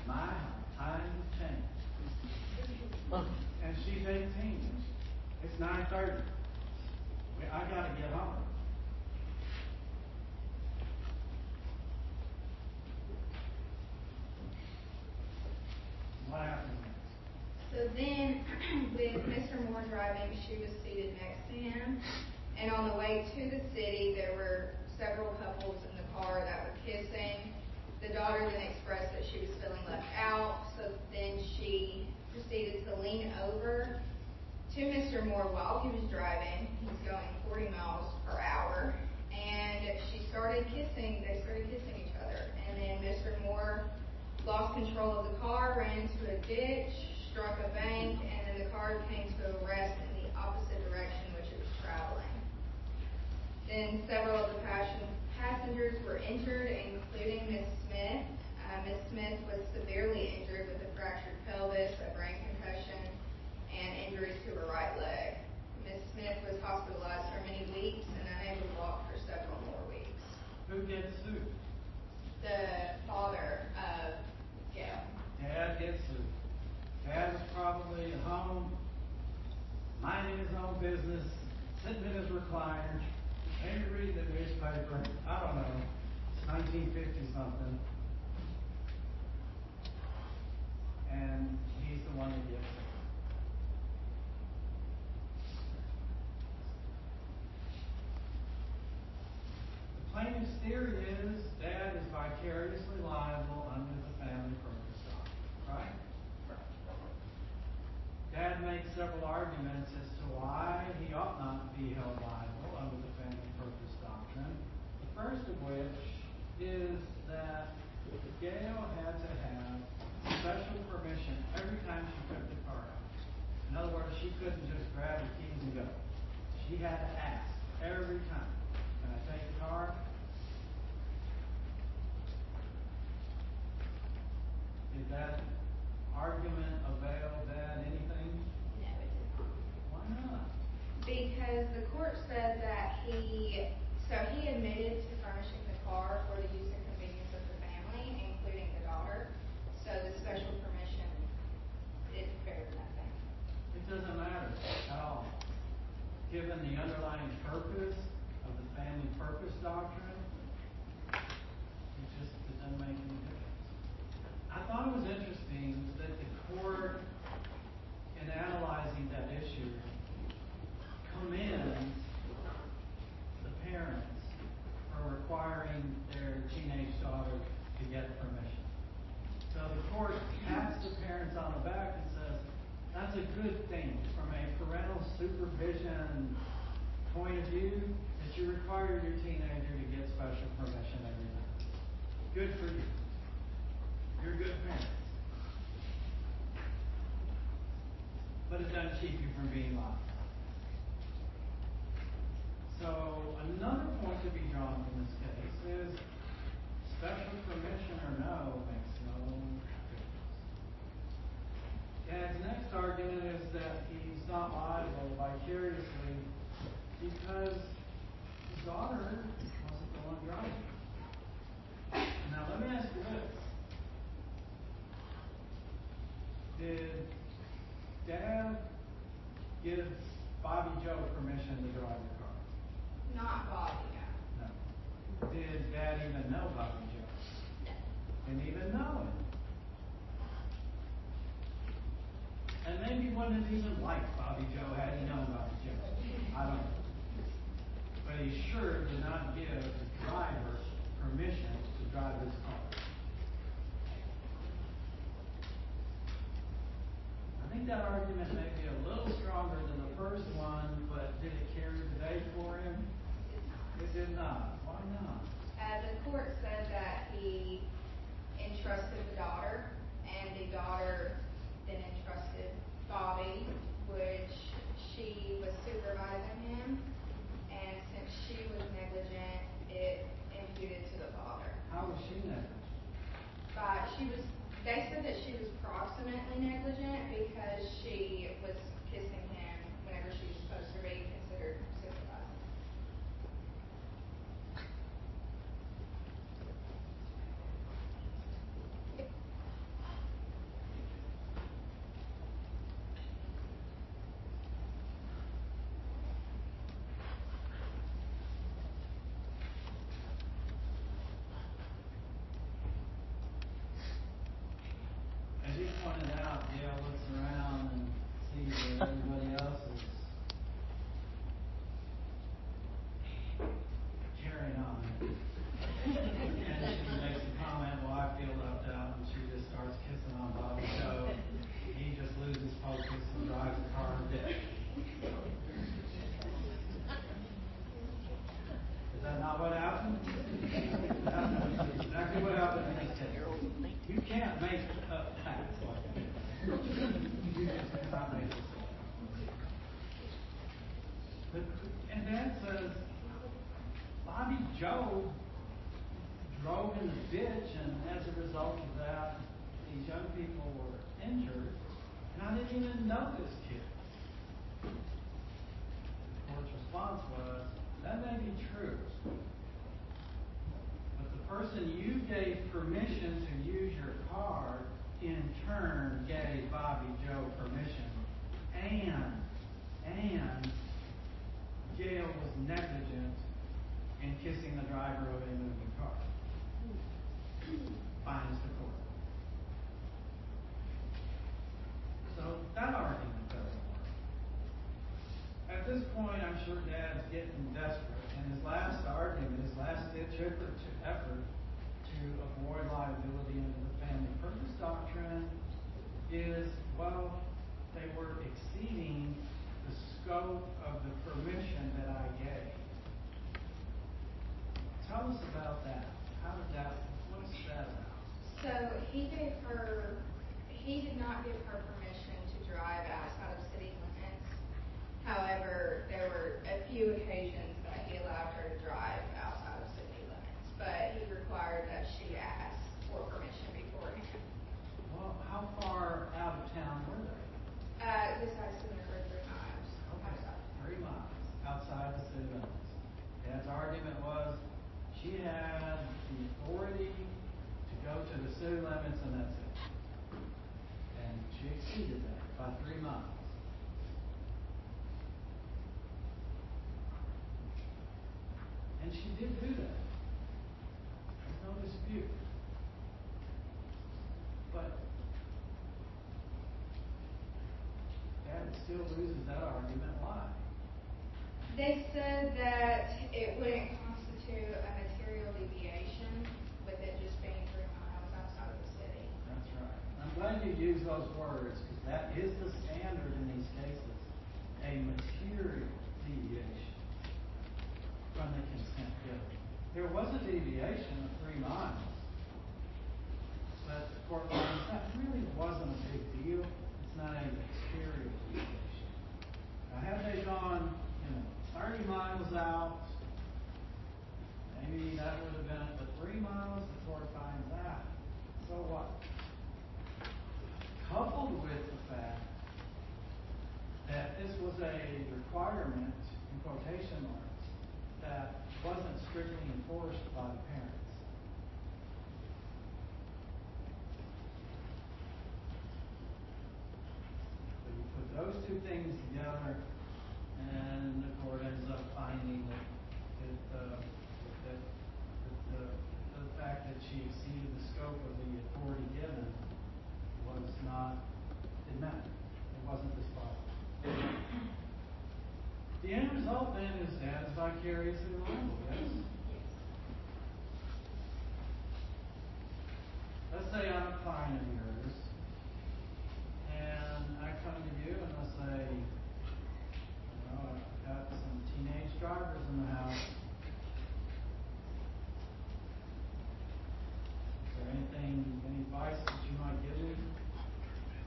Speaker 1: My, how times have changed. And she's 18. It's 9:30. I gotta get home. What happens next?
Speaker 2: So then, with Mr. Moore driving, she was seated next to him. And on the way to the city, there were several couples in the car that were kissing. The daughter then expressed that she was feeling left out. So then she proceeded to lean over to Mr. Moore while he was driving. He's going 40 miles per hour. And they started kissing each other. And then Mr. Moore lost control of the car, ran into a ditch, struck a bank, and then the car came to a rest in the opposite direction which it was traveling. Then several of the passengers were injured, including Ms. Smith. Ms. Smith was severely injured with a fractured pelvis, a brain concussion, and injuries to her right leg. Ms. Smith was hospitalized for many weeks and unable to walk for several more weeks.
Speaker 1: Who gets sued?
Speaker 2: The father of Gail.
Speaker 1: Dad gets sued. Dad was probably at home, minding his own business, sitting in his recliner, maybe reading the newspaper. I don't know. It's 1950 something. And he's the one that gets sued. The plaintiff's theory is Dad is vicariously liable under the family purpose doctrine, right? Dad makes several arguments as to why he ought not be held liable under the family purpose doctrine. The first of which is that Gail had to have special permission every time she took the car out. In other words, she couldn't just grab the keys and go. She had to ask every time, "Can I take the car?" Did that argument avail Dad anything?
Speaker 2: No, it did not.
Speaker 1: Why not?
Speaker 2: Because the court said that he So he admitted to furnishing the car for the use and convenience of the family, including the daughter. So the special permission, it bears nothing.
Speaker 1: It doesn't matter at all. Given the underlying purpose of the family purpose doctrine, it doesn't make any difference. I thought it was interesting that the court, in analyzing that issue, commends the parents for requiring their teenage daughter to get permission. So the court pats the parents on the back and says, that's a good thing from a parental supervision point of view, that you require your teenager to get special permission every time. Good for you. You're good parents. But it doesn't keep you from being liable. So another point to be drawn from this case is special permission or no makes no difference. Dad's next argument is that he's not liable vicariously because his daughter wasn't the one driving. Now let me ask you this. Did Dad give Bobby Joe permission to drive the car?
Speaker 2: Not Bobby, no.
Speaker 1: No. Did Dad even know Bobby Joe?
Speaker 2: No.
Speaker 1: Didn't even know him. And maybe wouldn't have even liked Bobby Joe had he known Bobby Joe. I don't know. But he sure did not give the driver permission to drive his car. I think that argument may be a little stronger than the first one, but did it carry the day for him? It did not. Why not?
Speaker 2: The court said that he entrusted the daughter, and the daughter then entrusted Bobby, which she was supervising him, and since she was negligent, it imputed to the father.
Speaker 1: How was she negligent?
Speaker 2: They said that she was proximately negligent because she was kissing him whenever she was supposed to be considered supervising.
Speaker 1: As you pointed out, Gail looks around and sees that everybody else is carrying on. And she makes a comment, well, I feel left out, and she just starts kissing on Bobby Joe. He just loses focus and drives the car to death. Is that not what happened? That's exactly what happened in this case. You can't make up facts like that. You just cannot make this up. And Dad says, Bobby Joe drove in the ditch, and as a result of that, these young people were injured, and I didn't even know this kid. The court's response was, that may be true, but the person you gave permission to use your car in turn gave Bobby Joe permission, and Gail was negligent in kissing the driver of a moving car. Finds the court. So that argument doesn't work. At this point, I'm sure Dad's getting desperate, and his last argument, his last-ditch effort to avoid liability under the family purpose doctrine is, well, they were exceeding the scope of the permission that I gave. Tell us about that. What's that about?
Speaker 2: So he did not give her permission to drive outside of city limits. However, there were a few occasions that he allowed her to drive outside of city limits, but he required that she ask for permission beforehand.
Speaker 1: Well, how far out of town were they?
Speaker 2: This accident occurred 3 miles.
Speaker 1: Okay, 3 miles outside the city limits. Dad's argument 3 miles. And she did do that. There's no dispute. But Dad still loses that argument. Why?
Speaker 2: They said that it wouldn't constitute a material deviation with it just being 3 miles outside of the city.
Speaker 1: That's right. I'm glad you used those words, because that is the standard in these cases. A material deviation from the consent given. There was a deviation of 3 miles, but the court finds that really wasn't a big deal. It's not a material deviation. Now, had they gone, 30 miles out, maybe that would have been it, but 3 miles, the court finds that. So what? Coupled with the fact that this was a requirement, in quotation marks, that wasn't strictly enforced by the parents. So you put those two things together, and the court ends up finding that the fact that she exceeded the scope of the authority given was not, it meant it wasn't disqualified. The end result then is Dad is vicariously liable, yes? Let's say I'm a client of yours, and I come to you and I say, I've got some teenage drivers in the house. Is there any advice that you might give me?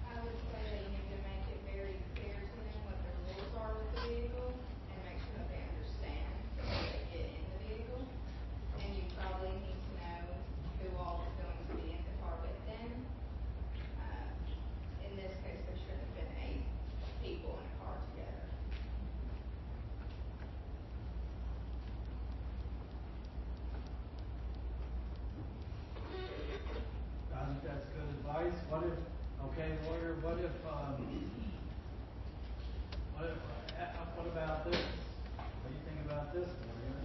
Speaker 2: I would say that you need to make it very clear to them what the rules are with the vehicle and make sure that they understand before they get in the vehicle. And you probably need to know who all is going to be in the car with them. In this case, there should have been 8 people in a car together.
Speaker 1: I think that's good advice. What if, lawyer, what about this? What do you think about this, lawyer?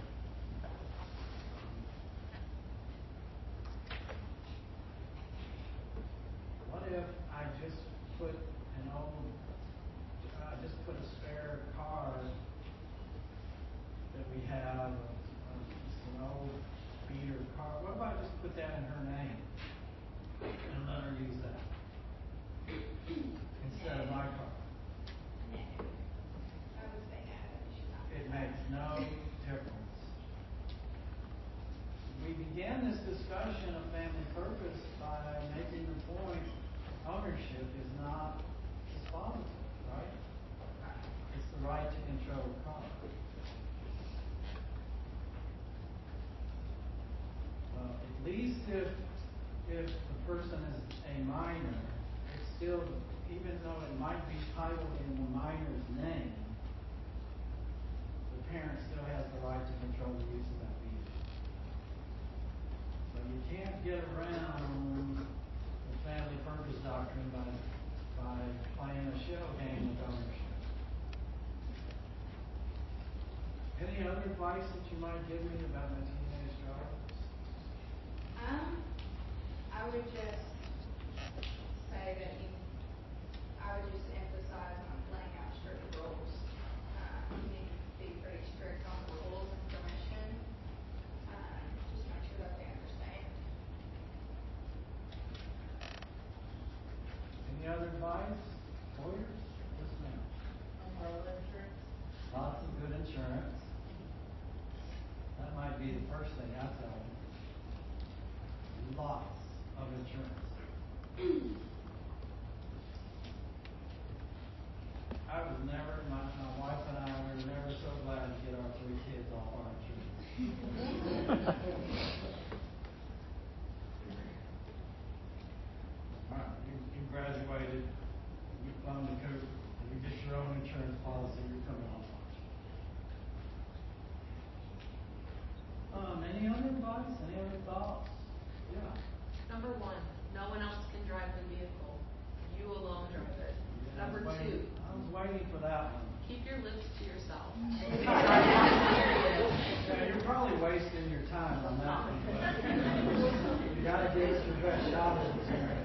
Speaker 1: What if I just put a spare car that we have, just an old beater car? What if I just put that in her name and let her use that instead of my car?
Speaker 2: No. I would say no, you should not.
Speaker 1: It makes no difference. We began this discussion of family purpose by making the point ownership is not dispositive, right? It's the right to control the car. At least if the person is a minor, it's still, even though it might be titled in the minor's name, the parent still has the right to control the use of that vehicle. So you can't get around the family purpose doctrine by playing a shell game with ownership. Any other advice that you might give me about my teenage drivers?
Speaker 2: I would just say that I would just emphasize on laying out strict rules. You need to be pretty strict on the rules and permission. Just make sure that they understand.
Speaker 1: Any other advice? Lawyers? Yes, ma'am.
Speaker 5: Insurance.
Speaker 1: Lots of good insurance. That might be the first thing I tell them. Lots of insurance. I was never, my wife and I were never so glad to get our 3 kids off our insurance. All right, you graduated, you found the coop, you get your own insurance policy, you're coming off. Any other advice? Any other thoughts? Yeah.
Speaker 8: Number 1, no one else can drive the vehicle. You alone drive it.
Speaker 1: Yeah,
Speaker 8: Number 2,
Speaker 1: waiting for that one.
Speaker 8: Keep your lips to yourself.
Speaker 1: Yeah, you're probably wasting your time on that one, but you gotta give us your best shot at this one.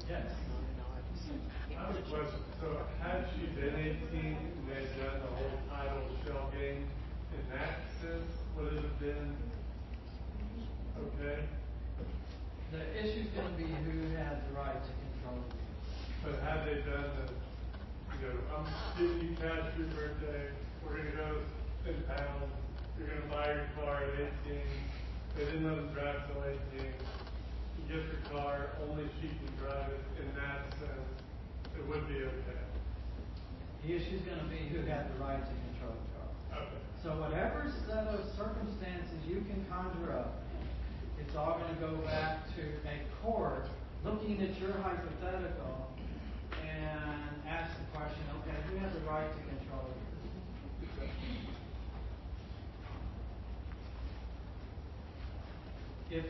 Speaker 1: Yes.
Speaker 9: I have a question. So had she been 18 and they'd done the whole title shell game, in that sense, would it have been okay?
Speaker 1: The issue's gonna be who has the right to control it.
Speaker 9: But had they done the, I'm giving you cash for your birthday, we're gonna go in town, you're gonna buy your car at 18, they didn't let them drive till 18, you get the car, only she can drive it, in that sense, it would be okay.
Speaker 1: The issue's gonna be who had the right to control the car.
Speaker 9: Okay.
Speaker 1: So whatever set of circumstances you can conjure up, it's all gonna go back to a court looking at your hypothetical and ask the question, okay, who has the right to control it? If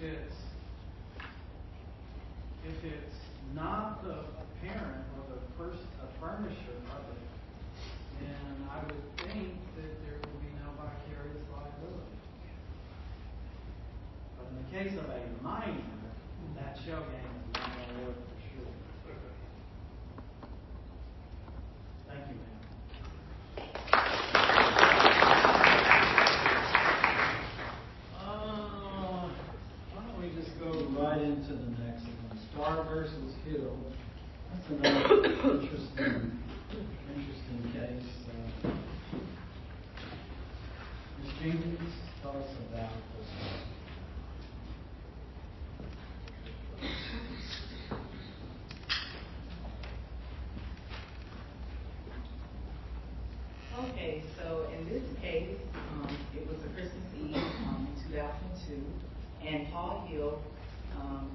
Speaker 1: it's not the parent or the person, the furnisher of it, then I would think that there will be no vicarious liability. But in the case of a minor, that shell game is not going to work for sure. Thank you, ma'am. Why don't we just go right into the next one? Starr versus Hill. That's another interesting case. Ms. Jenkins, tell us about this one.
Speaker 10: Okay, so in this case, it was a Christmas Eve, 2002, and Paul Hill,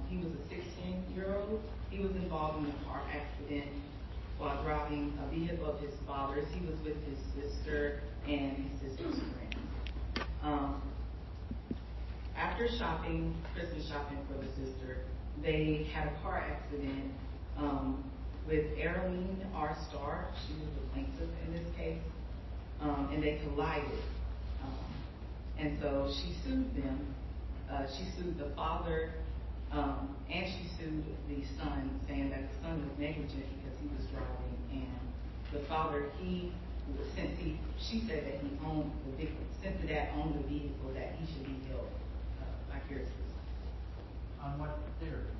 Speaker 10: he was a 16-year-old. He was involved in a car accident while driving a vehicle of his father's. He was with his sister and his sister's friend. After shopping, Christmas shopping for the sister, they had a car accident with Arlene R. Starr. She was the plaintiff in this case. And they collided. And so she sued them. She sued the father, and she sued the son, saying that the son was negligent because he was driving, and the father, she said that he owned the vehicle, since the dad owned the vehicle, that he should be held vicariously.
Speaker 1: On what theory?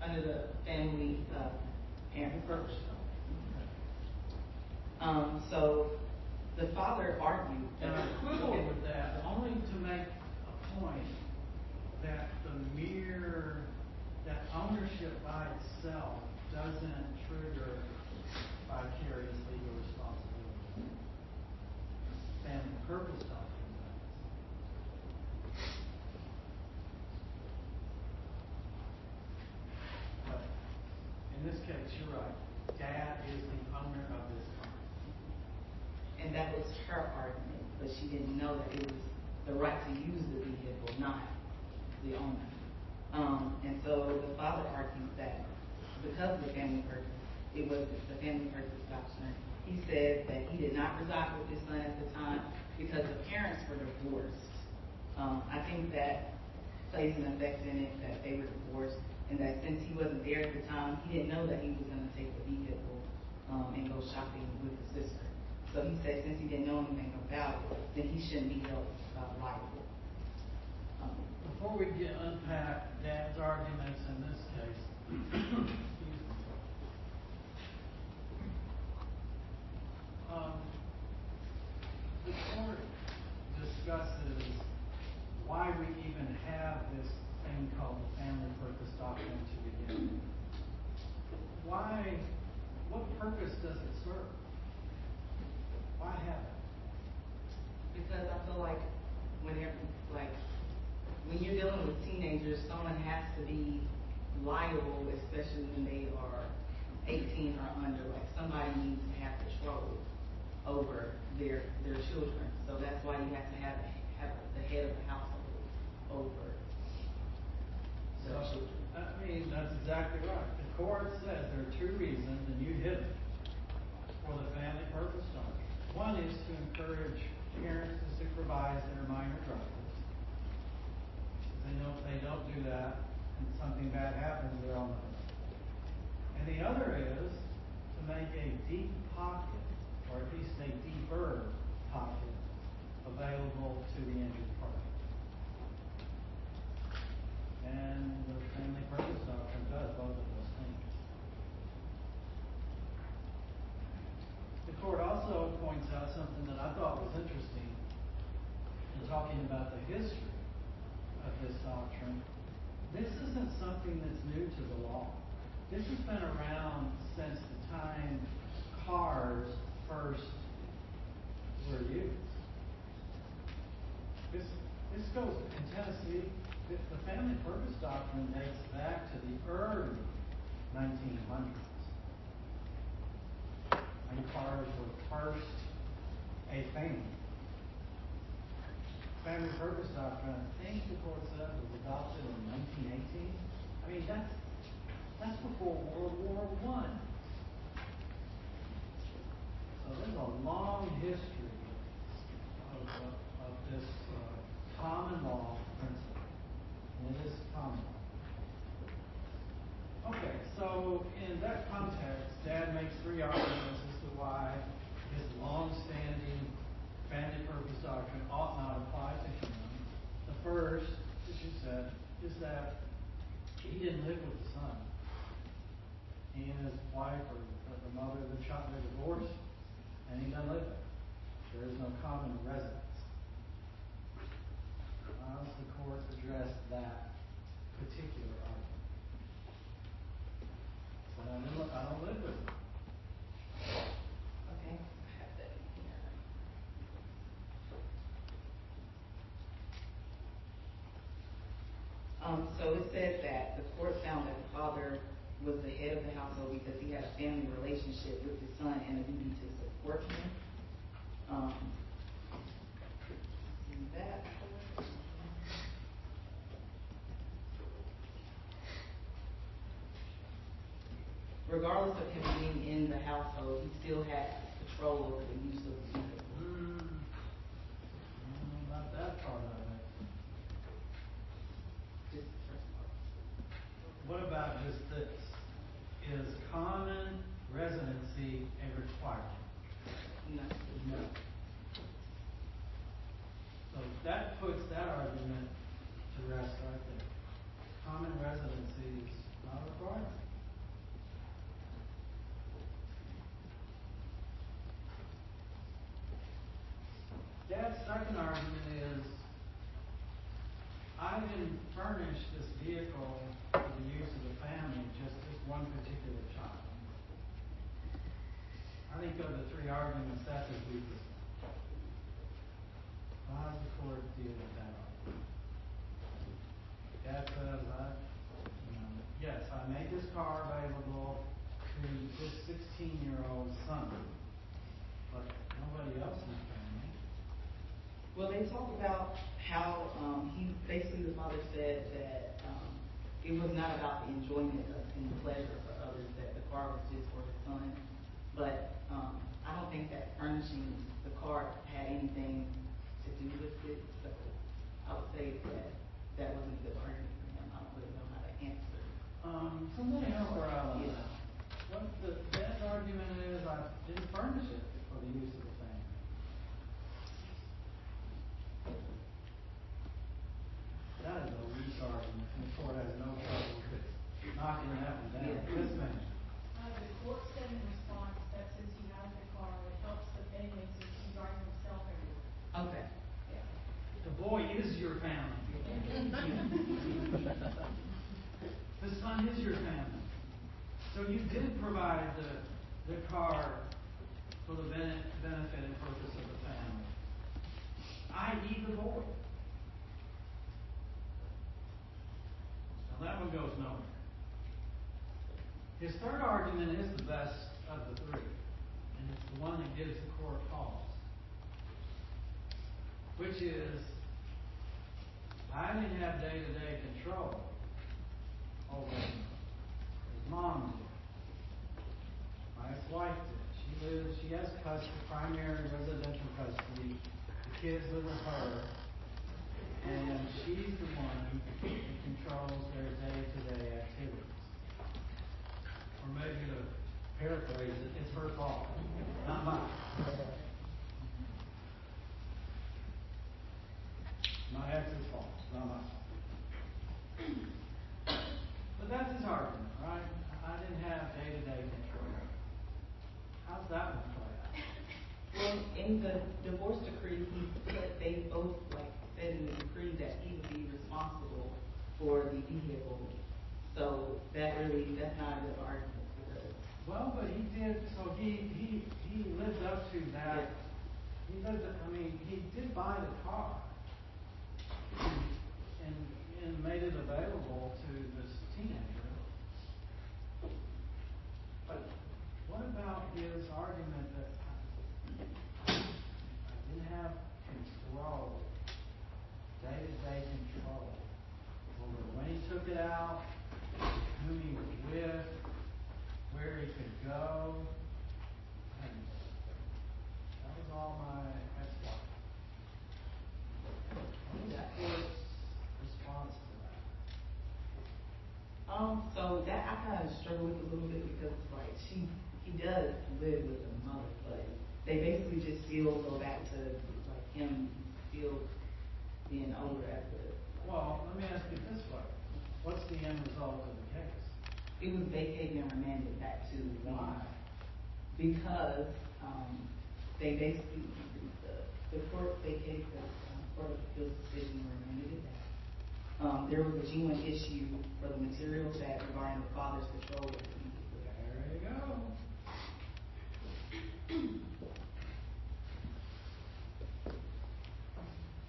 Speaker 10: Under the family purpose. So the father argued
Speaker 1: And I quibble with that, only to make a point that that ownership by itself doesn't trigger vicarious legal responsibility. Family purpose doctrine does. But in this case, you're right. Dad is the owner of this car.
Speaker 10: And that was her argument, but she didn't know that it was the right to use the vehicle, not the owner. And so the father argued that because of the family purpose, it was the family purpose doctrine. He said that he did not reside with his son at the time because the parents were divorced. I think that plays an effect in it, that they were divorced, and that since he wasn't there at the time, he didn't know that he was going to take the vehicle and go shopping with his sister. So he said since he didn't know anything about it, then he shouldn't be held liable.
Speaker 1: Before we unpack Dad's arguments in this case, the court discusses why we even have this thing called the family purpose doctrine to begin with. What purpose does it serve? Why have it?
Speaker 10: Because I feel like when you're dealing with teenagers, someone has to be liable, especially when they are 18 or under. Like somebody needs to have control over their children. So that's why you have to have the head of the household over
Speaker 1: So,
Speaker 10: their children.
Speaker 1: I mean, that's exactly right. The court said there are two reasons, and you hit it, for the family purpose doctrine. One is to encourage parents to supervise their minor drivers. They know if they don't do that and something bad happens, they're on the hook. And the other is to make a deep pocket, or at least a deeper pocket, available to the injured party. And the family purpose doctrine does both of those things. The court also points out something that I thought was interesting in talking about the history of this doctrine. This isn't something that's new to the law. This has been around since the time cars first were used. This goes in Tennessee. The family purpose doctrine dates back to the early 1900s. When cars were first a thing. Family purpose doctrine, I think the court said, was adopted in 1918. I mean, that's before World War I. So there's a long history of this common law principle. And it is common law. Okay, so in that context, Dad makes three arguments as to why his long-standing family purpose doctrine ought not apply to him. The first, as you said, is that he didn't live with the son. He and his wife, or the mother of the child, they're divorced, and he doesn't live there. There is no common residence. How does the court address that particular argument? But I don't live with him.
Speaker 10: Okay, I have that in here. So it says that the court found that the father was the head of the household because he had a family relationship with his son and a duty to support him. That regardless of him being in the household, he still had control over the use of the vehicle.
Speaker 1: Not that part of it.
Speaker 10: Just the first part.
Speaker 1: What about just this? Is common residency a requirement?
Speaker 10: No.
Speaker 1: No. So that puts that argument to rest right there. Common residency is not a requirement. Dad's second argument is, I didn't furnish this vehicle for the use of the family, just this one particular child. I think of the three arguments, that's his weakest one. How does the court deal with that argument? Dad says, yes, I made this car available to this 16-year-old son, but nobody else in the family.
Speaker 10: Well, they talk about how basically the father said that it was not about the enjoyment and the pleasure for others, that the car was just for his son. But I don't think that furnishing the car had anything to do with it. So I would say that wasn't a good argument for him. I don't really know how to answer.
Speaker 1: Somebody help her out on that. What the dad's argument is, I didn't furnish it for the use of the family. That is a weak argument, and the court has no trouble knocking that one down. Yes, ma'am.
Speaker 8: The court said in response that since he has the car, it helps the family since he drives himself everywhere.
Speaker 10: Okay.
Speaker 8: Yeah.
Speaker 1: The boy is your family. The son is your family. So you did provide the car for the benefit and purpose of the family, i.e. the boy. Now that one goes nowhere. His third argument is the best of the three, and it's the one that gives the court pause, which is, I didn't have day-to-day control over him. His mom did. My ex-wife did. She has custody, primary residential custody. The kids live with her. And she's the one who controls their day-to-day activities. Or maybe to paraphrase it, it's her fault, not mine. My ex's fault, not mine. But that's his argument, right? I didn't have day-to-day control. How's that one play out?
Speaker 10: Well, in the divorce decree, they both said in the decree that he would be responsible for the vehicle. So that's not a good argument.
Speaker 1: Well, but he did. So he lived up to that. He did buy the car and made it available to this teenager. But what about his argument that I didn't have control, day-to-day control over when he took it out, who he was with, where he could go? And that was all my ex-wife. What was the court's response to that?
Speaker 10: So that I kind of struggle with a little bit because it's like he does live with the mother, but they basically just still go back to him still being older as the.
Speaker 1: Well, let me ask you this way: what's the end result of the case?
Speaker 10: It was vacated and remanded back to.
Speaker 1: Why?
Speaker 10: Because they basically the court vacated the Court of Appeals decision and remanded it back. There was a genuine issue for the materials that regarding the father's control of the vehicle.
Speaker 1: There you go.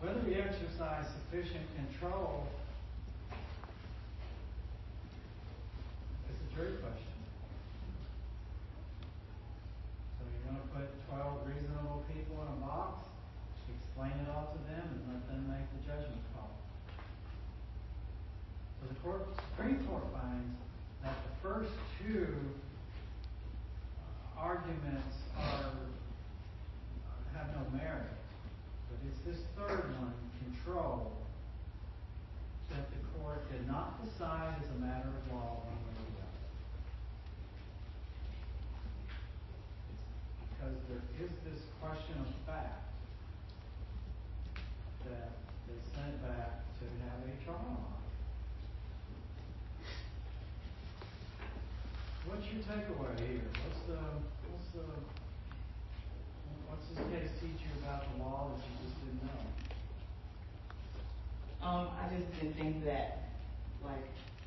Speaker 1: Whether he exercised sufficient control is a jury question. So you're going to put 12 reasonable people in a box, explain it all to them, and let them make the judgment call. So the Supreme Court finds that the first two arguments have no merit. But it's this third one, control, that the court did not decide as a matter of law one way or the other. Because there is this question of fact that they sent back to have a trial on. What's your takeaway here? What's this case teach you about the law that you just didn't know?
Speaker 10: I just didn't think that,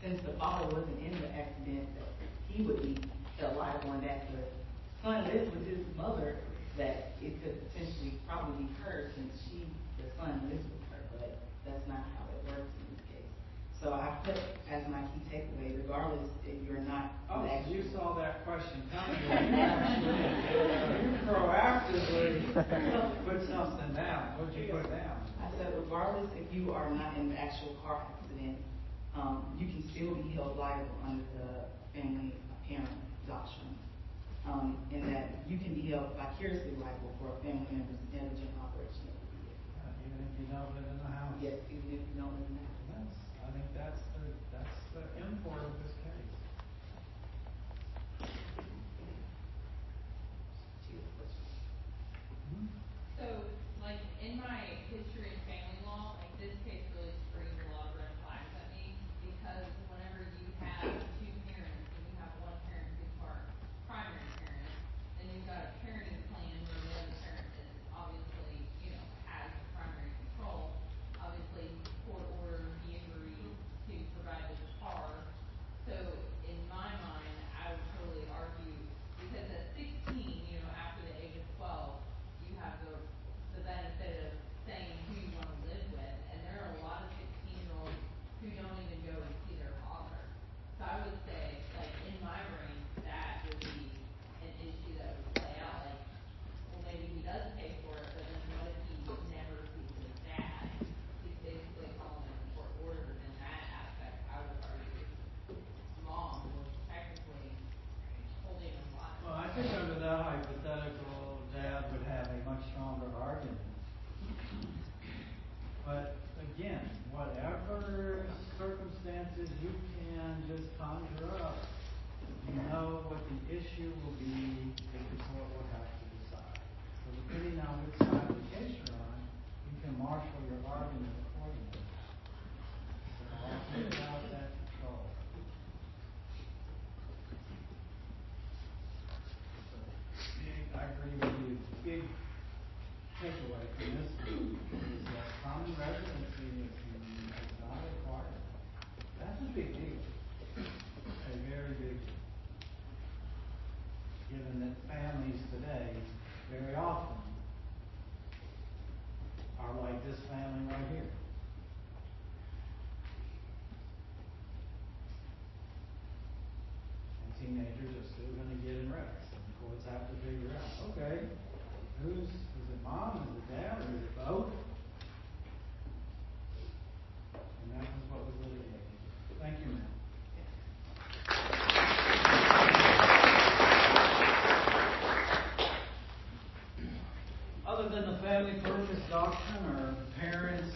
Speaker 10: since the father wasn't in the accident, that he would be held liable, and that the son lives with his mother, that it could potentially probably be her since the son lives with her, but that's not how it works in this case. So I put as my key takeaway, regardless if you're not.
Speaker 1: Oh, you saw that question coming. You proactively put something down. What did you put down?
Speaker 10: I said, regardless if you are not in the actual car accident, you can still be held liable under the family parent doctrine. And that you can be held vicariously liable for a family member's negligent operation of the vehicle.
Speaker 1: Even if you don't live in the house.
Speaker 10: Yes, even if you don't live in the house.
Speaker 1: I think that's the import of this case.
Speaker 11: So, in my history in family law, this case really screams a lot of red flags at me, because whenever you have two parents, and you have one parent who's primary parent, and you've got a parenting plan where the other parent is obviously, has primary control, obviously court ordered he agreed to provide the car. So
Speaker 1: again, whatever circumstances you can just conjure up, you know what the issue will be, the court will have to decide. So depending on which side of the case you're on, you can marshal your argument accordingly. So all things out of that control. I agree with you. Big takeaway from this is that common residency is not required. That's a big deal. A very big deal. Given that families today very often are like this family right here. And teenagers are still going to get in wrecks. And the courts have to figure out, okay, is it mom, is it dad, or is it both? And that was what was litigated. Thank you, ma'am. Other than the family purpose doctrine, are parents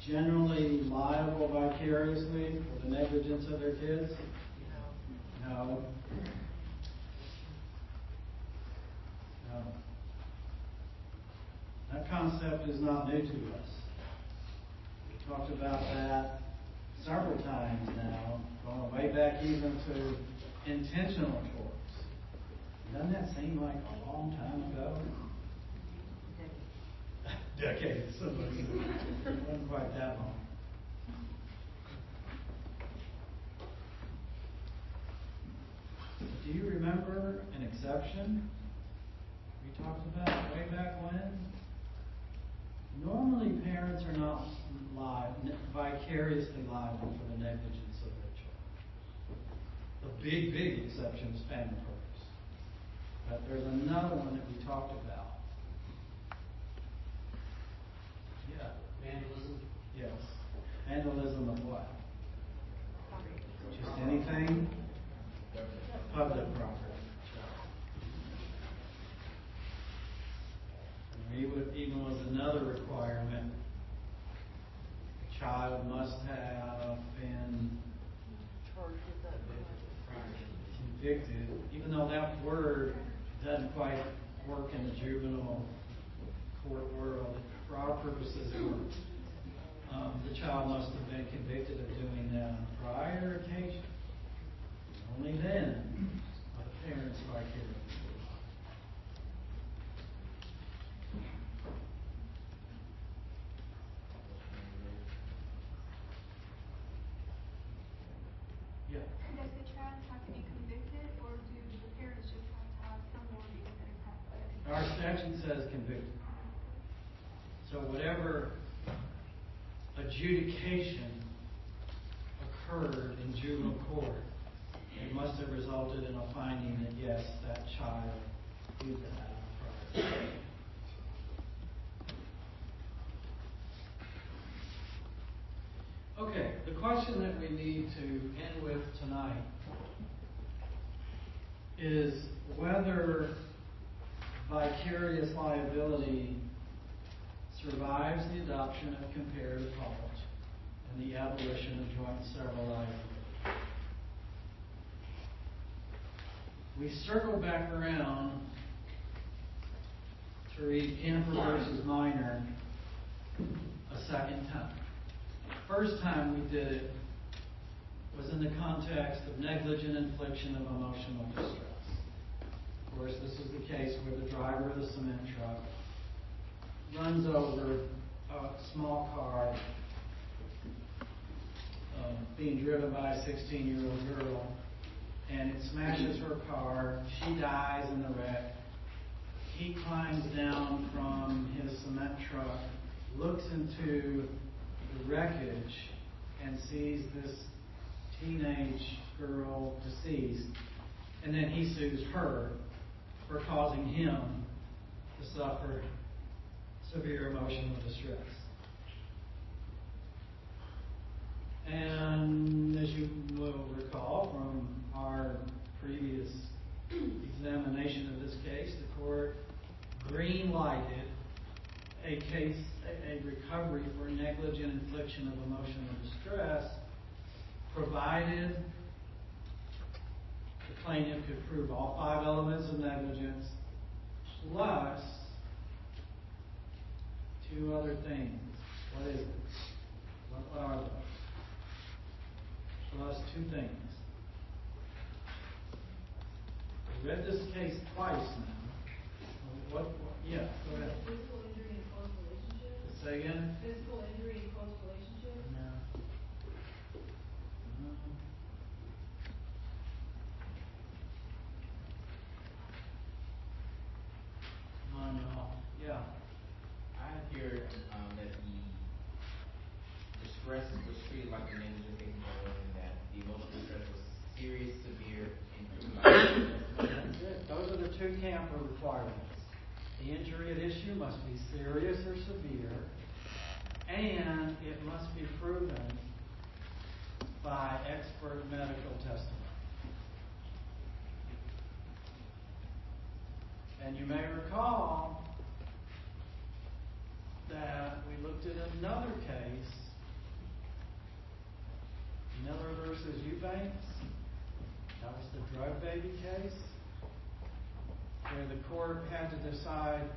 Speaker 1: generally liable vicariously for the negligence of their kids? No. No. That concept is not new to us. We talked about that several times now, going way back even to intentional torts. Doesn't that seem like a long time ago? Decades. Somebody said. It wasn't quite that long. Do you remember an exception we talked about way back when? Normally, parents are not vicariously liable for the negligence of their children. The big exception is family purpose. But there's another one that we talked about. Yeah. Vandalism? Yes. Vandalism of what? Just anything? Public property. Even was another requirement. A child must have been convicted, even though that word doesn't quite work in the juvenile court world. For our purposes, the child must have been convicted of doing that on a prior occasion. Only then are the parents vicarious. Yeah.
Speaker 8: Does the child have to be convicted, or do the parents just have to have some warning that it's happened?
Speaker 1: Our statute says convicted. So whatever adjudication occurred in juvenile court, it must have resulted in a finding that yes, that child did that on a prior. Okay, the question that we need to end with tonight is whether vicarious liability survives the adoption of comparative fault and the abolition of joint and several liability. We circle back around to read Kemper versus Minor a second time. First time we did it was in the context of negligent infliction of emotional distress. Of course, this is the case where the driver of the cement truck runs over a small car being driven by a 16-year-old girl, and it smashes her car. She dies in the wreck. He climbs down from his cement truck, looks into the wreckage, and sees this teenage girl deceased, and then he sues her for causing him to suffer severe emotional distress. And as you will recall from our previous examination of this case, the court green-lighted a a recovery for negligent infliction of emotional distress, provided the plaintiff could prove all 5 elements of negligence, plus 2 other things. What is it? What are those? Plus 2 things. I read this case twice now. Yeah, go ahead.
Speaker 8: Physical injury and close relationship?
Speaker 1: Say again?
Speaker 8: Physical injury and close relationship?
Speaker 1: No. No. Yeah.
Speaker 7: I hear, that the distress was treated like a negligent taking and that the emotional distress was serious, severe, and proven by
Speaker 1: That's it. Those are the 2 Camper requirements. The injury at issue must be serious or severe, and it must be proven by expert medical testimony. And you may recall that we looked at another case, Miller versus Eubanks. That was the drug baby case, where the court had to decide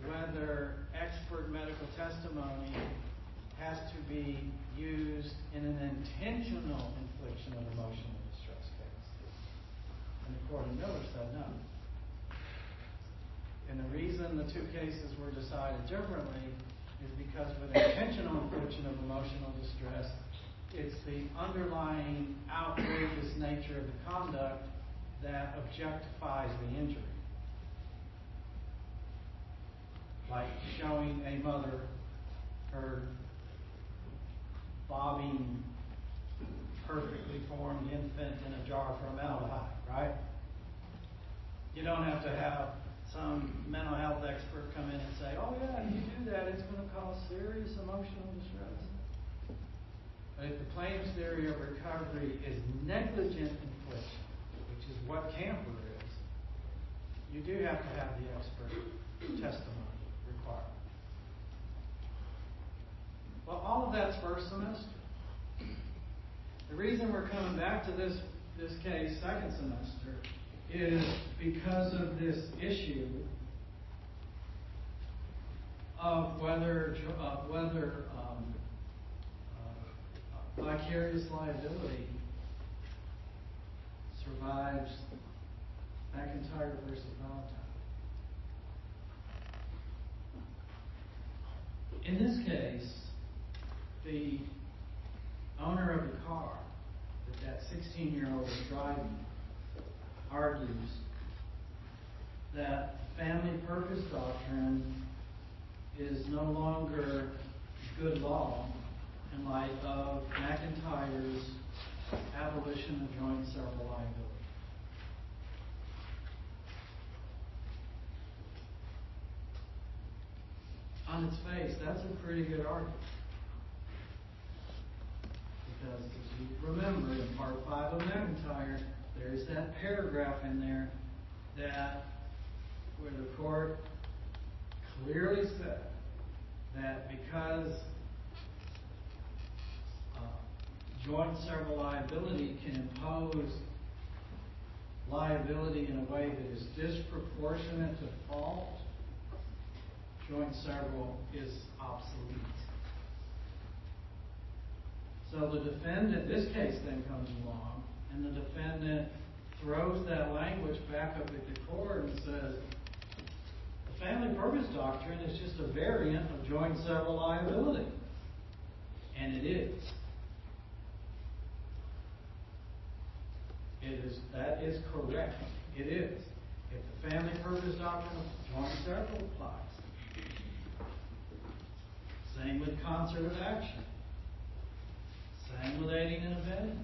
Speaker 1: whether expert medical testimony has to be used in an intentional infliction of emotional distress case. And the court in Miller said no. And the reason the 2 cases were decided differently is because with intentional infliction of emotional distress, it's the underlying outrageous nature of the conduct that objectifies the injury. Like showing a mother her bobbing, perfectly formed infant in a jar of formaldehyde, right? You don't have to have some mental health expert come in and say, oh yeah, if you do that, it's going to cause serious emotional distress. But if the plaintiff's theory of recovery is negligent infliction, which is what Camper is, you do have to have the expert testimony required. Well, all of that's first semester. The reason we're coming back to this case second semester is because of this issue of whether vicarious liability survives McIntyre versus Valentine. In this case, the owner of the car that 16-year-old is driving argues that family purpose doctrine is no longer good law in light of McIntyre's abolition of joint and several liability. On its face, that's a pretty good argument. Because as you remember, in Part 5 of McIntyre, there's that paragraph in there where the court clearly said that because joint and several liability can impose liability in a way that is disproportionate to fault, joint and several is obsolete. So the defendant, this case then comes along, and the defendant throws that language back up at the court and says, the family purpose doctrine is just a variant of joint and several liability. And it is. That is correct. It is. If the family purpose doctrine of joint and several applies. Same with concert of action. Same with aiding and abetting.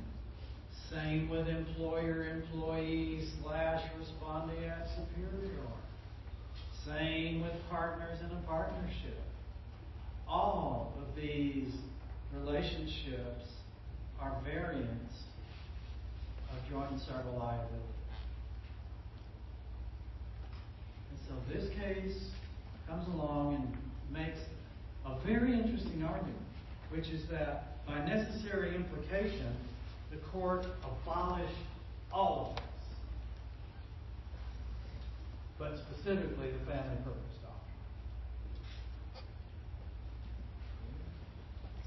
Speaker 1: Same with employer-employee / respondeat superior. Same with partners in a partnership. All of these relationships are variants of joint and several liability. And so this case comes along and makes a very interesting argument, which is that by necessary implication, the court abolished all of this, but specifically the family purpose doctrine.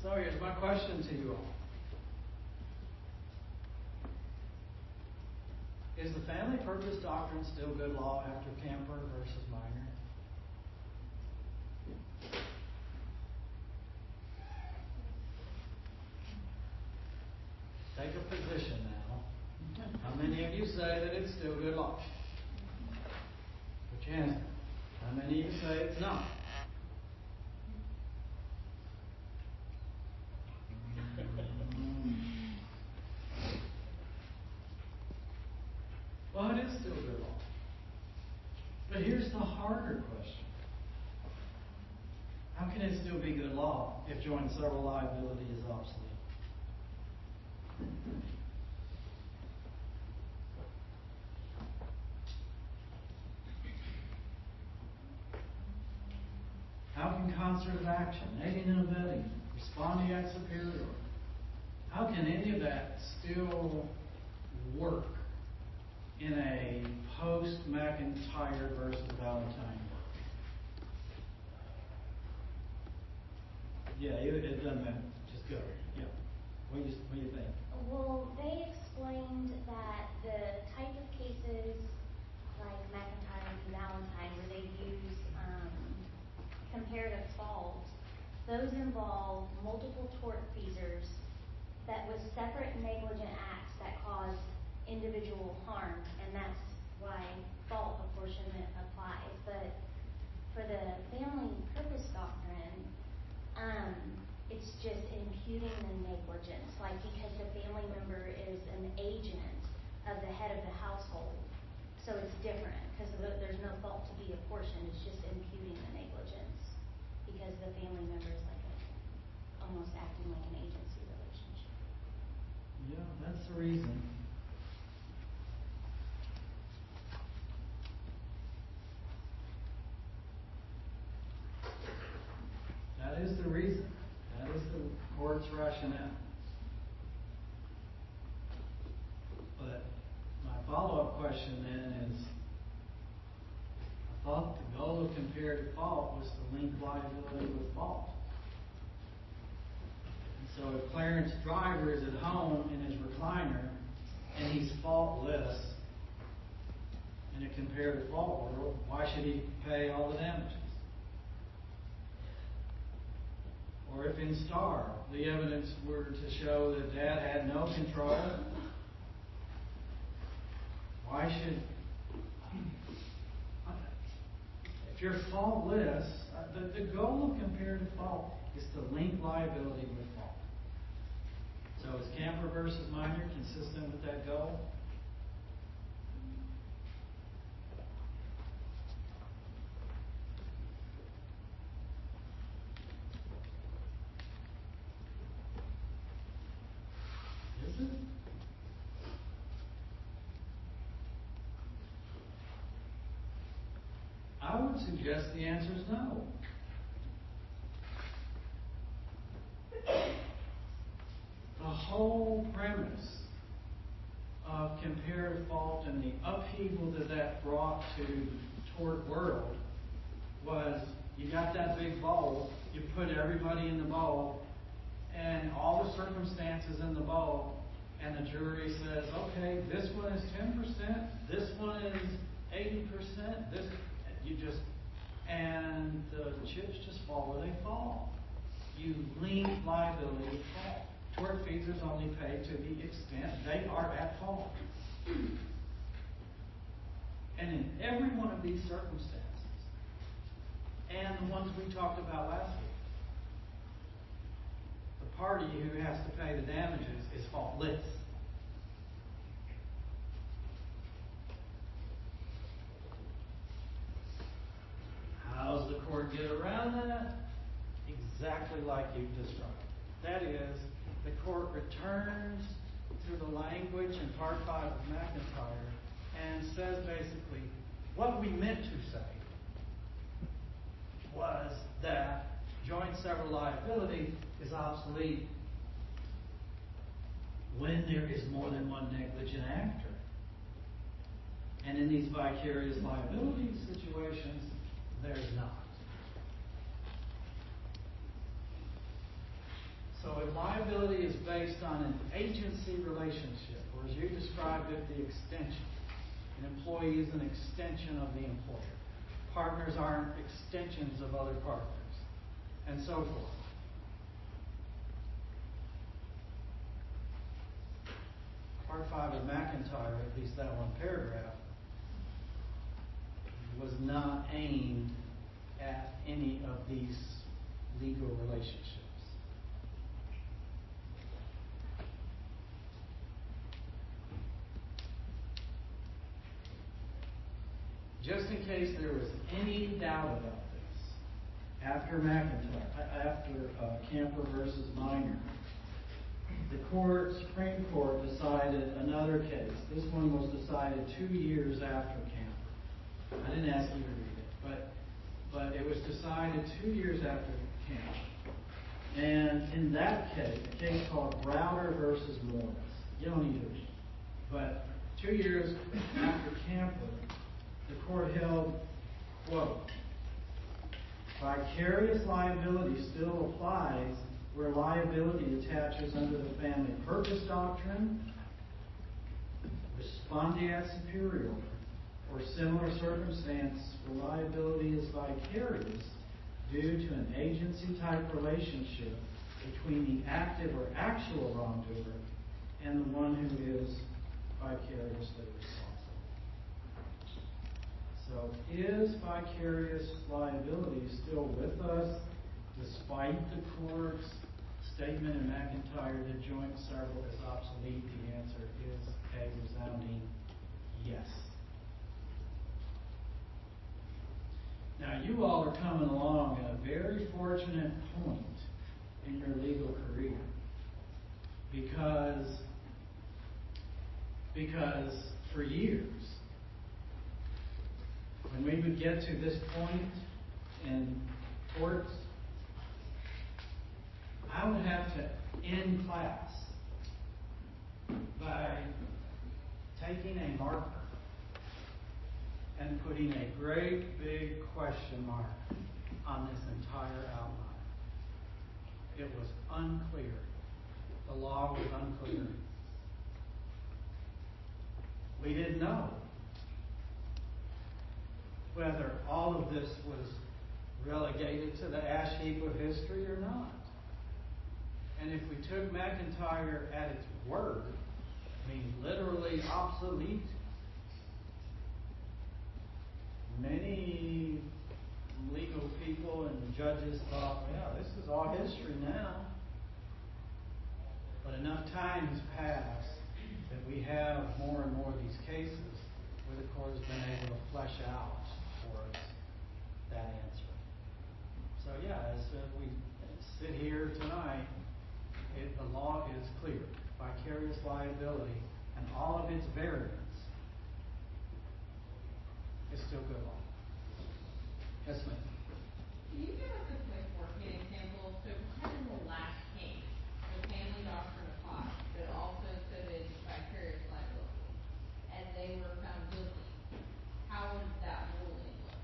Speaker 1: So here's my question to you all. Is the family purpose doctrine still good law after Camper versus Minor? Take a position now. How many of you say that it's still good law? Put your hands up. How many of you say it's not? Well, it is still good law. But here's the harder question. How can it still be good law if joint and several liability is obsolete? How can concert of action, aiding and abetting, respondeat superior, how can any of that still work in a post-McIntyre versus Valentine world? Yeah, it doesn't matter. Just go. Yeah. What do you think?
Speaker 6: Well, they explained that the type of cases like McIntyre and Valentine, where they use comparative fault, those involve multiple tortfeasors that with separate negligent acts that cause individual harm, and that's why fault apportionment applies. But for the family purpose doctrine, it's just imputing the negligence, like because the family member is an agent of the head of the household. So it's different because there's no fault to be apportioned. It's just imputing the negligence because the family member is like almost acting like an agency relationship.
Speaker 1: Yeah, that's the reason. That is the reason. That is the court's rationale. But my follow-up question then is, I thought the goal of comparative fault was to link liability with fault. And so if Clarence Driver is at home in his recliner and he's faultless in a comparative fault world, why should he pay all the damages? Or if in Starr, the evidence were to show that Dad had no control, why should... If you're faultless, the goal of comparative fault is to link liability with fault. So is Camper versus Minor consistent with that goal? Is it? I would suggest the answer is no. The whole premise of comparative fault and the upheaval that brought to tort world was you got that big bowl, you put everybody in the bowl, and all the circumstances in the bowl, and the jury says, okay, this one is 10%, this one is 80%, this, and the chips just fall where they fall. You link liability with fault. Tortfeasors only pay to the extent they are at fault. And in every one of these circumstances, and the ones we talked about last week, the party who has to pay the damages is faultless. How does the court get around that? Exactly like you've described. That is, the court returns to the language in Part 5 of McIntyre and says basically, what we meant to say was that joint several liability is obsolete when there is more than one negligent actor. And in these vicarious liability situations, there's not. So if liability is based on an agency relationship, or as you described it, the extension. An employee is an extension of the employer. Partners aren't extensions of other partners, and so forth. Part 5 of McIntyre, at least that one paragraph, was not aimed at any of these legal relationships. Just in case there was any doubt about this, after McIntyre, after Camper versus Minor, the Supreme Court decided another case. This one was decided 2 years after Camper. I didn't ask you to read it, but it was decided 2 years after Camper. And in that case, a case called Browder versus Morris. You don't need to read it. But 2 years after Camper, the court held, quote, vicarious liability still applies where liability attaches under the family purpose doctrine, respondeat superior, or similar circumstance where liability is vicarious due to an agency-type relationship between the active or actual wrongdoer and the one who is vicariously responsible. So is vicarious liability still with us despite the court's statement in McIntyre that joint several is obsolete? The answer is a resounding yes. Now, you all are coming along at a very fortunate point in your legal career because for years, when we would get to this point in courts, I would have to end class by taking a marker and putting a great big question mark on this entire outline. It was unclear. The law was unclear. We didn't know whether all of this was relegated to the ash heap of history or not. And if we took McIntyre at its word, I mean literally obsolete, many legal people and judges thought, yeah, this is all history now. But enough time has passed that we have more and more of these cases where the court has been able to flesh out for us that answer. So yeah, as we sit here tonight, the law is clear. Vicarious liability and all of its variants is still good law. Yes, ma'am.
Speaker 11: Can you give us a quick working example? So pretend in the last case, the family doctrine applied, but also so did vicarious liability, and they were found guilty. How would that ruling look?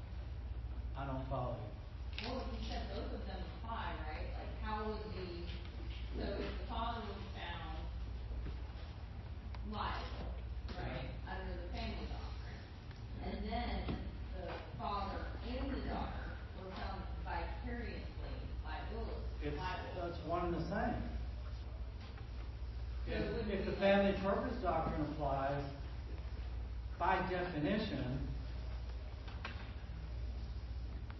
Speaker 1: I don't follow you.
Speaker 11: Well, you said both of them apply, right? Like, how would so if the father was found liable, right, under the family doctrine, and then the father and the daughter were found vicariously liable.
Speaker 1: It's one and the same.
Speaker 11: So
Speaker 1: If the family purpose doctrine applies, by definition,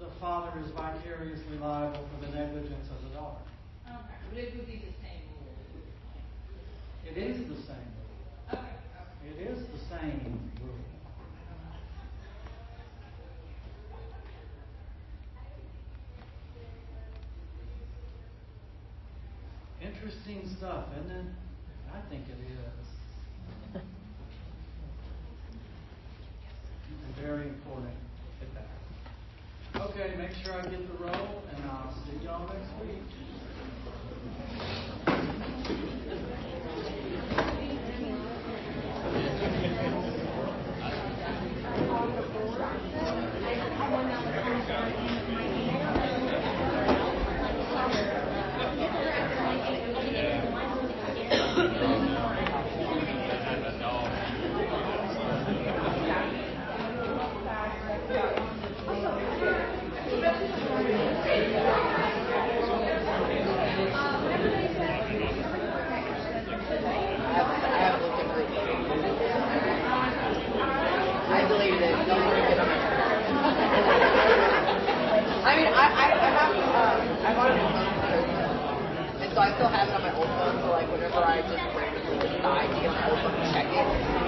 Speaker 1: the father is vicariously liable for the negligence of the daughter.
Speaker 11: Okay, but it would be the same rule.
Speaker 1: It is the same rule.
Speaker 11: Okay.
Speaker 1: It is the same rule. Interesting stuff, isn't it? I think it is. And very important at that. Okay, make sure I get the roll, and I'll see y'all next week.
Speaker 12: I deleted it. Don't worry, get on my I mean, I have, I bought a new phone for Christmas, and so I still have it on my old phone, so like whenever I just randomly decide to get my old phone to check it,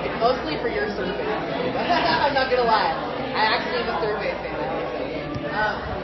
Speaker 12: it's mostly for your survey. I'm not gonna lie. I actually am a survey fan. I love it.